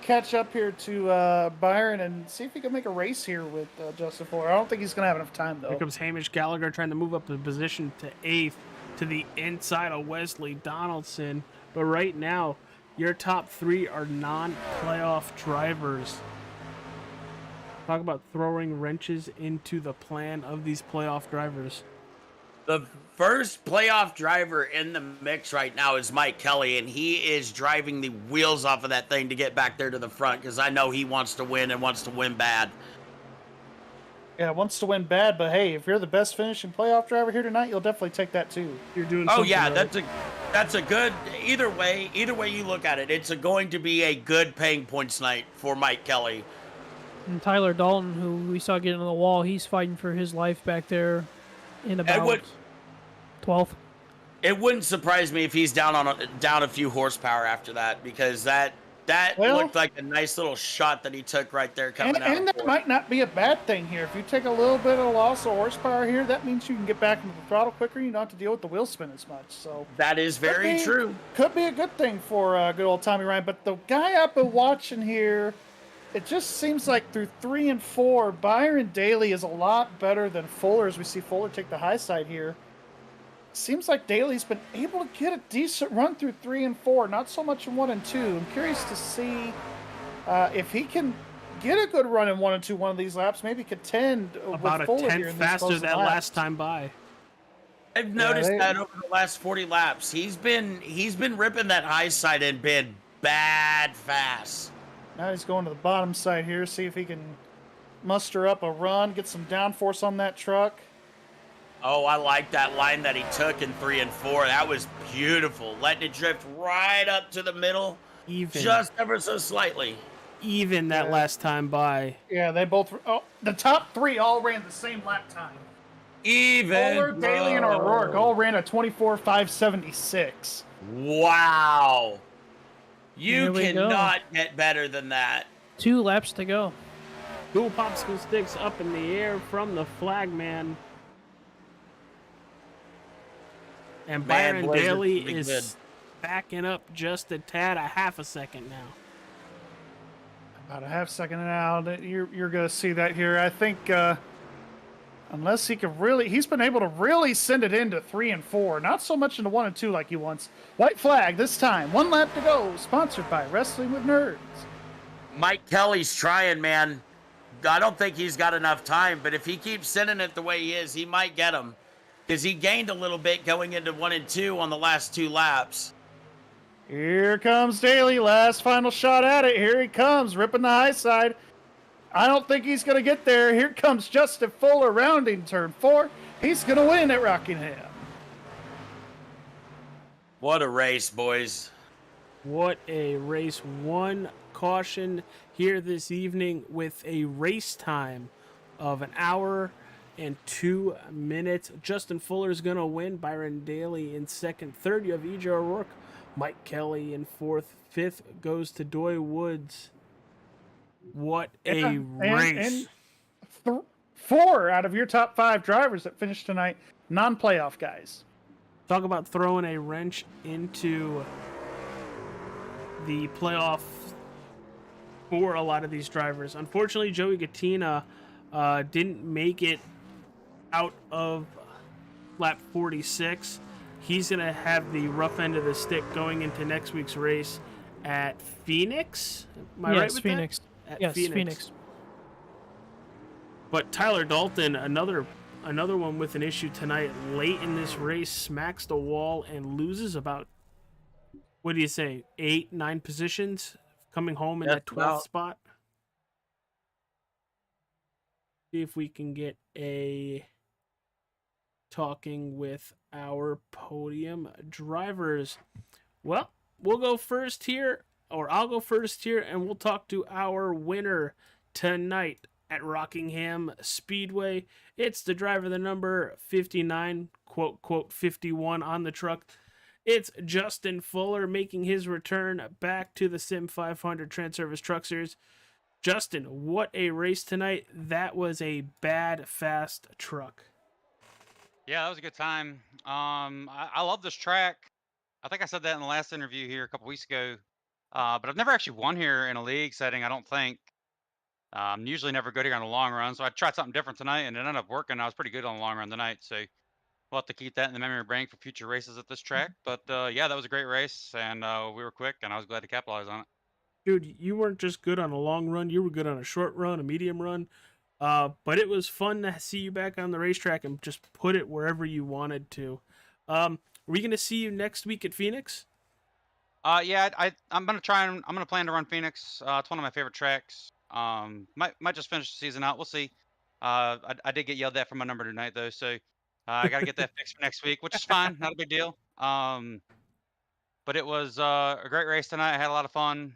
catch up here to Byron and see if he can make a race here with Justin Fuller. I don't think he's going to have enough time, though. Here comes Hamish Gallagher trying to move up the position to 8th to the inside of Wesley Donaldson. But right now, your top 3 are non-playoff drivers. Talk about throwing wrenches into the plan of these playoff drivers. The first playoff driver in the mix right now is Mike Kelly, and he is driving the wheels off of that thing to get back there to the front because I know he wants to win and wants to win bad. Yeah, wants to win bad, but hey, if you're the best finishing playoff driver here tonight, you'll definitely take that too. You're doing. Oh yeah, right. that's a good. Either way you look at it, it's going to be a good paying points night for Mike Kelly. And Tyler Dalton, who we saw get on the wall, he's fighting for his life back there in about 12th. It wouldn't surprise me if he's down a few horsepower after that, because that looked like a nice little shot that he took right there coming out. And that might not be a bad thing here. If you take a little bit of loss of horsepower here, that means you can get back into the throttle quicker. You don't have to deal with the wheel spin as much. So that is very true. Could be a good thing for good old Tommy Ryan. But the guy I've been watching here, it just seems like through 3 and 4, Byron Daly is a lot better than Fuller, as we see Fuller take the high side here. Seems like Daly's been able to get a decent run through 3 and 4, not so much in 1 and 2. I'm curious to see if he can get a good run in 1 and 2 one of these laps, maybe contend about with Fuller a here tenth in these faster closing that laps. last time by. I've noticed that over the last 40 laps. He's been ripping that high side and been bad fast. Now he's going to the bottom side here, see if he can muster up a run, get some downforce on that truck. Oh, I like that line that he took in 3 and 4. That was beautiful. Letting it drift right up to the middle, just ever so slightly. Even that last time by. Yeah, they both. Oh, the top 3 all ran the same lap time. Fuller, Daly, and O'Rourke all ran a 24.576. Wow. You cannot get better than that. 2 laps to go. Cool popsicle sticks up in the air from the flagman. And Byron Daly is backing up just a tad, a half a second now. About a half second now. You're going to see that here. I think unless he can really, he's been able to really send it into 3 and 4, not so much into 1 and 2 like he wants. White flag this time. 1 lap to go. Sponsored by Wrestling with Nerds. Mike Kelly's trying, man. I don't think he's got enough time, but if he keeps sending it the way he is, he might get him. Because he gained a little bit going into 1 and 2 on the last 2 laps. Here comes Daly. Last final shot at it. Here he comes, ripping the high side. I don't think he's going to get there. Here comes Justin Fuller rounding turn 4. He's going to win at Rockingham. What a race, boys. What a race. 1 caution here this evening with a race time of 1 hour and 2 minutes. Justin Fuller is going to win. Byron Daly in second. Third, you have EJ O'Rourke. Mike Kelly in fourth. Fifth goes to Doy Woods. What a race. And 4 out of your top 5 drivers that finished tonight, non-playoff guys. Talk about throwing a wrench into the playoff for a lot of these drivers. Unfortunately, Joey Gattina didn't make it out of lap 46. He's going to have the rough end of the stick going into next week's race at Phoenix. Am I right with Phoenix. That? Yes, Phoenix. But Tyler Dalton, another one with an issue tonight, late in this race, smacks the wall and loses about, what do you say, 8, 9 positions, coming home in that 12th spot. See if we can get a talking with our podium drivers. Well, we'll go first here, or I'll go first here, and we'll talk to our winner tonight at Rockingham Speedway. It's the driver, the number 59, quote, quote, 51 on the truck. It's Justin Fuller making his return back to the Sim500 TranService Truck Series. Justin, what a race tonight. That was a bad, fast truck. Yeah, that was a good time. I love this track. I think I said that in the last interview here a couple weeks ago. But I've never actually won here in a league setting, I don't think. Usually never good here on the long run. So I tried something different tonight and it ended up working. I was pretty good on the long run tonight. So we'll have to keep that in the memory bank for future races at this track. But yeah, that was a great race and we were quick and I was glad to capitalize on it. Dude, you weren't just good on a long run, you were good on a short run, a medium run. But it was fun to see you back on the racetrack and just put it wherever you wanted to. Are we going to see you next week at Phoenix? Yeah, I'm gonna I'm gonna plan to run Phoenix. It's one of my favorite tracks. Might just finish the season out. We'll see. I did get yelled at for my number tonight though, so I gotta get that fixed for next week, which is fine, not a big deal. But it was a great race tonight. I had a lot of fun.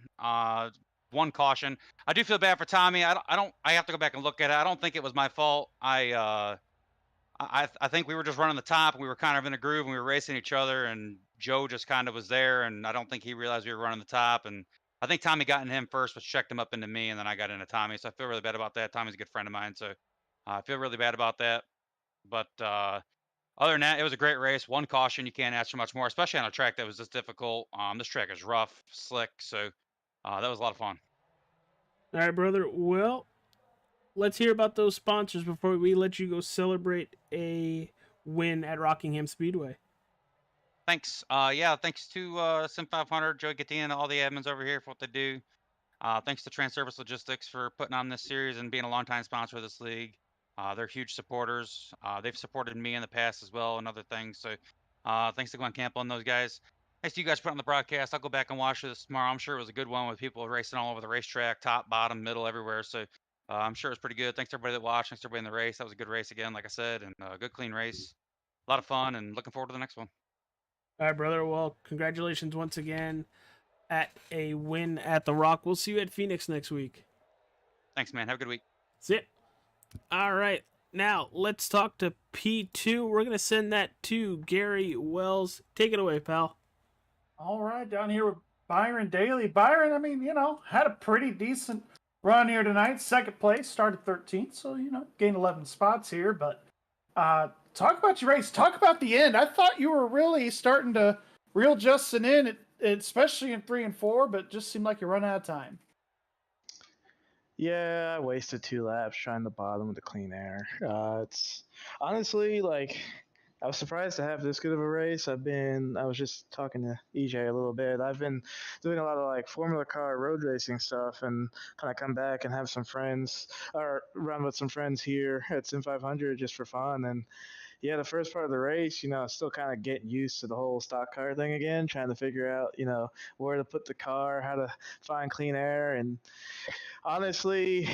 One caution. I do feel bad for Tommy. I don't. I have to go back and look at it. I don't think it was my fault. I think we were just running the top and we were kind of in a groove and we were racing each other and Joe just kind of was there and I don't think he realized we were running the top and I think Tommy got in him first, which checked him up into me and then I got into Tommy. So I feel really bad about that. Tommy's a good friend of mine. So I feel really bad about that. But other than that, it was a great race. One caution, you can't ask for much more, especially on a track that was this difficult. This track is rough, slick. So that was a lot of fun. All right, brother. Well, let's hear about those sponsors before we let you go celebrate a win at Rockingham Speedway. Thanks. Yeah, thanks to Sim500, Joe Gattina, all the admins over here for what they do. Thanks to TranService Logistics for putting on this series and being a longtime sponsor of this league. They're huge supporters. They've supported me in the past as well and other things. So thanks to Glenn Campbell and those guys. Thanks to you guys for putting on the broadcast. I'll go back and watch this tomorrow. I'm sure it was a good one with people racing all over the racetrack, top, bottom, middle, everywhere. So I'm sure it was pretty good. Thanks to everybody that watched. Thanks to everybody in the race. That was a good race again, like I said, and a good, clean race. A lot of fun and looking forward to the next one. All right, brother. Well, congratulations once again at a win at the Rock. We'll see you at Phoenix next week. Thanks, man. Have a good week. That's it. All right. Now, let's talk to P2. We're going to send that to Gary Wells. Take it away, pal. All right, down here with Byron Daly. Byron, I mean, had a pretty decent run here tonight. Second place, started 13th, so, gained 11 spots here. But talk about your race. Talk about the end. I thought you were really starting to reel Justin in, especially in 3 and 4, but just seemed like you're running out of time. Yeah, I wasted 2 laps trying the bottom with the clean air. It's honestly I was surprised to have this good of a race. I was just talking to EJ a little bit. I've been doing a lot of Formula car road racing stuff and kind of come back and have some friends or run with some friends here at Sim500 just for fun. And yeah, the first part of the race, still kind of getting used to the whole stock car thing again, trying to figure out, where to put the car, how to find clean air. And honestly,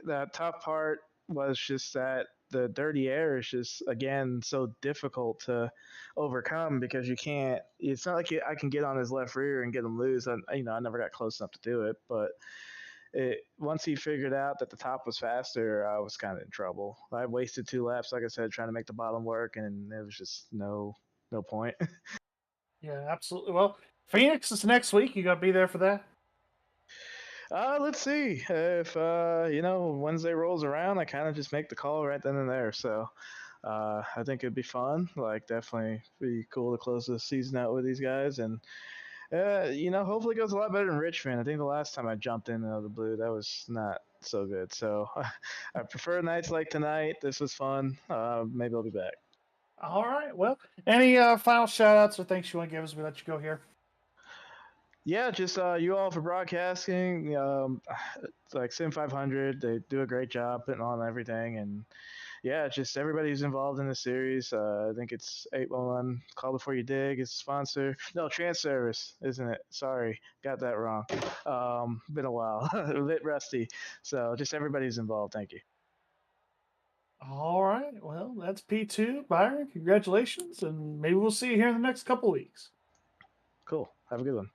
the tough part was just that the dirty air is just, again, so difficult to overcome because you can't, it's not like I can get on his left rear and get him loose. I never got close enough to do it, but once he figured out that the top was faster, I was kind of in trouble. I wasted 2 laps, like I said, trying to make the bottom work, and there was just no point. Yeah, absolutely. Well, Phoenix is next week. You got to be there for that? Let's see. If, Wednesday rolls around, I kind of just make the call right then and there. So I think it'd be fun. Definitely be cool to close the season out with these guys. And hopefully it goes a lot better in Richmond. I think the last time I jumped in the blue, that was not so good. So I prefer nights like tonight. This was fun. Maybe I'll be back. All right. Well, any final shout outs or thanks you want to give us? We let you go here. Yeah, just you all for broadcasting. Sim500, they do a great job putting on everything. And yeah, just everybody who's involved in the series. I think it's 811 Call Before You Dig. It's a sponsor. No, TranService, isn't it? Sorry, got that wrong. Been a while. A bit rusty. So just everybody who's involved. Thank you. All right. Well, that's P2. Byron, congratulations. And maybe we'll see you here in the next couple weeks. Cool. Have a good one.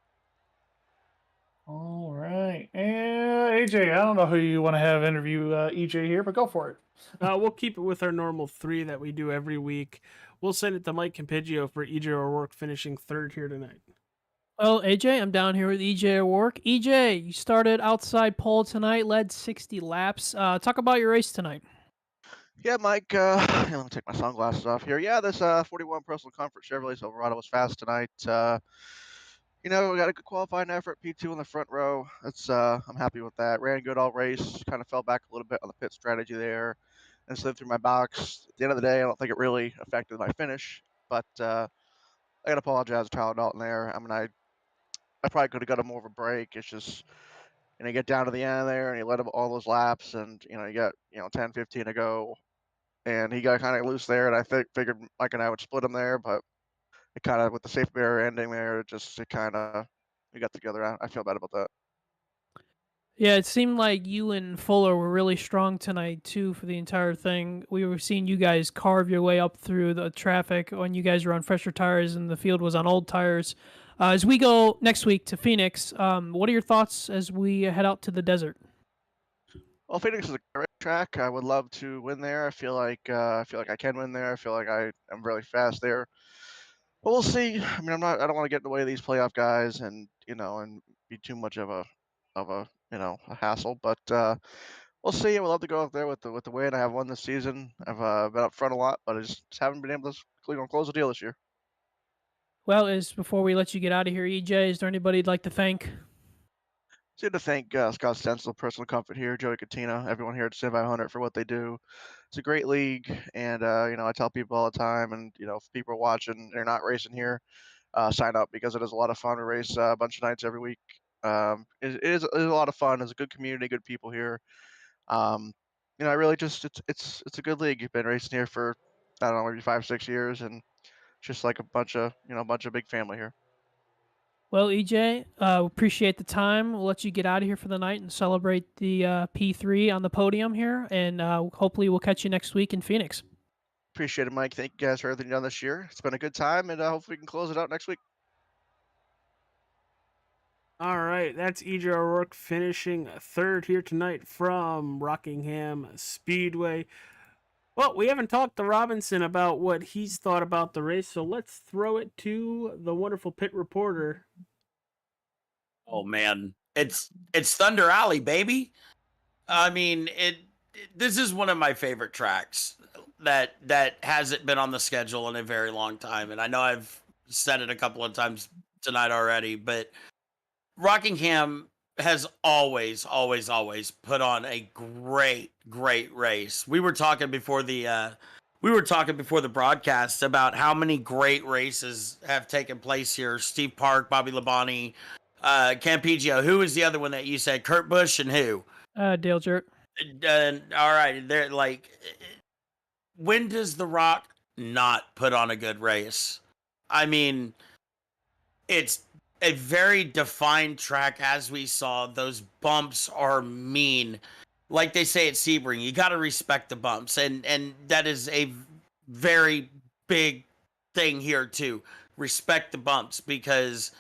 All right. And AJ, I don't know who you want to have interview EJ here, but go for it. We'll keep it with our normal 3 that we do every week. We'll send it to Mike Campiggio for EJ O'Rourke finishing 3rd here tonight. Well, AJ, I'm down here with EJ O'Rourke. EJ, you started outside pole tonight, led 60 laps. Talk about your race tonight. Yeah, Mike, let me take my sunglasses off here. Yeah, this 41 Personal Comfort Chevrolet Silverado was fast tonight. We got a good qualifying effort, P2 in the front row. I'm happy with that. Ran good all race, kind of fell back a little bit on the pit strategy there and slid through my box. At the end of the day, I don't think it really affected my finish, but I got to apologize to Tyler Dalton there. I mean, I probably could have got him more of a break. It's just, you get down to the end there and you let him all those laps and, you got, 10, 15 to go. And he got kind of loose there, and I figured Mike and I would split him there, but it kind of, with the safety barrier ending there, we got together. I feel bad about that. Yeah, it seemed like you and Fuller were really strong tonight, too, for the entire thing. We were seeing you guys carve your way up through the traffic when you guys were on fresher tires and the field was on old tires. As we go next week to Phoenix, what are your thoughts as we head out to the desert? Well, Phoenix is a great track. I would love to win there. I feel like I can win there. I feel like I am really fast there. But we'll see. I mean, I don't want to get in the way of these playoff guys and be too much of a a hassle. But we'll see. I would love to go up there with the win. I have won this season. I've been up front a lot, but I just haven't been able to close the deal this year. Well, before we let you get out of here, EJ, is there anybody you'd like to thank? So to thank Scott Stencil, Personal Comfort here, Joey Katina, everyone here at Sim500 for what they do. It's a great league, and I tell people all the time, and if people are watching and they're not racing here, sign up because it is a lot of fun to race a bunch of nights every week. It is a lot of fun. It's a good community, good people here. I really just it's a good league. You've been racing here for I don't know, maybe 5-6 years, and just like a bunch of big family here. Well, EJ, appreciate the time. We'll let you get out of here for the night and celebrate the P3 on the podium here, and hopefully we'll catch you next week in Phoenix. Appreciate it, Mike. Thank you guys for everything you've done this year. It's been a good time, and hopefully we can close it out next week. All right, that's EJ O'Rourke finishing 3rd here tonight from Rockingham Speedway. Well, we haven't talked to Robinson about what he's thought about the race, so let's throw it to the wonderful pit reporter. Oh man, it's Thunder Alley, baby. I mean, this is one of my favorite tracks that hasn't been on the schedule in a very long time, and I know I've said it a couple of times tonight already, but Rockingham has always put on a great race. We were talking before the broadcast about how many great races have taken place here. Steve Park, Bobby Labonte, Campiggio. Who was the other one that you said? Kurt Busch and who? Dale Jurt. All right, they're like, when does The Rock not put on a good race? I mean, it's a very defined track, as we saw. Those bumps are mean. Like they say at Sebring, you got to respect the bumps. And that is a very big thing here, too. Respect the bumps, because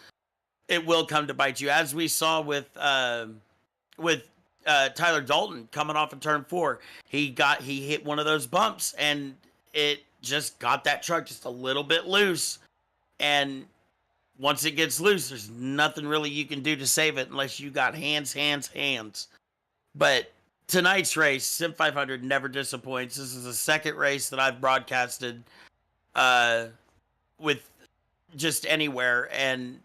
it will come to bite you. As we saw with Tyler Dalton coming off of turn 4, he hit one of those bumps, and it just got that truck just a little bit loose. And once it gets loose, there's nothing really you can do to save it unless you got hands. But tonight's race, Sim500 never disappoints. This is the second race that I've broadcasted with just anywhere, and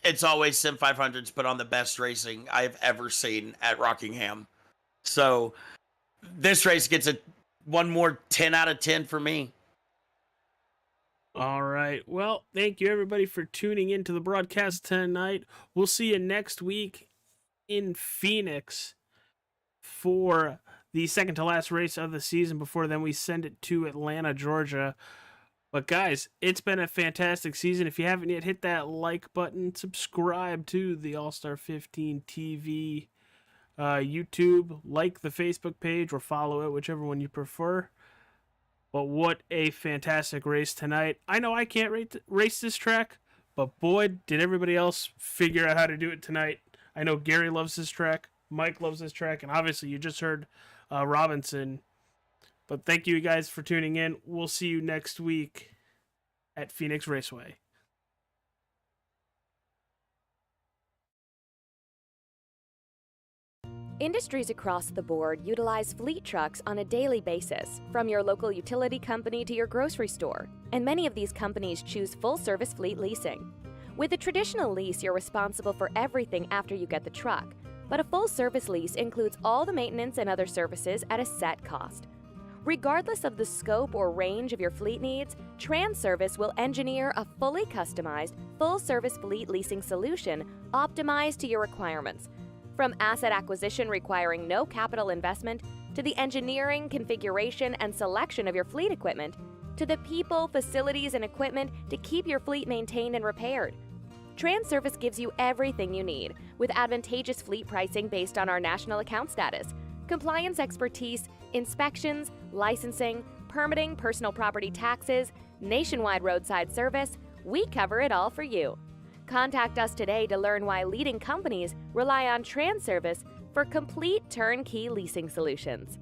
it's always Sim500's put on the best racing I've ever seen at Rockingham. So this race gets one more 10 out of 10 for me. All right. Well, thank you everybody for tuning into the broadcast tonight. We'll see you next week in Phoenix for the second to last race of the season. Before then, we send it to Atlanta, Georgia. But guys, it's been a fantastic season. If you haven't yet, hit that like button, subscribe to the All-Star 15 TV YouTube, like the Facebook page, or follow it, whichever one you prefer. But what a fantastic race tonight. I know I can't race this track, but boy, did everybody else figure out how to do it tonight. I know Gary loves this track, Mike loves this track, and obviously you just heard Robinson. But thank you guys for tuning in. We'll see you next week at Phoenix Raceway. Industries across the board utilize fleet trucks on a daily basis, from your local utility company to your grocery store, and many of these companies choose full-service fleet leasing. With a traditional lease, you're responsible for everything after you get the truck, but a full-service lease includes all the maintenance and other services at a set cost. Regardless of the scope or range of your fleet needs, TranService will engineer a fully customized, full-service fleet leasing solution optimized to your requirements. From asset acquisition requiring no capital investment, to the engineering, configuration, and selection of your fleet equipment, to the people, facilities, and equipment to keep your fleet maintained and repaired. TranService gives you everything you need, with advantageous fleet pricing based on our national account status, compliance expertise, inspections, licensing, permitting, personal property taxes, nationwide roadside service. We cover it all for you. Contact us today to learn why leading companies rely on TranService for complete turnkey leasing solutions.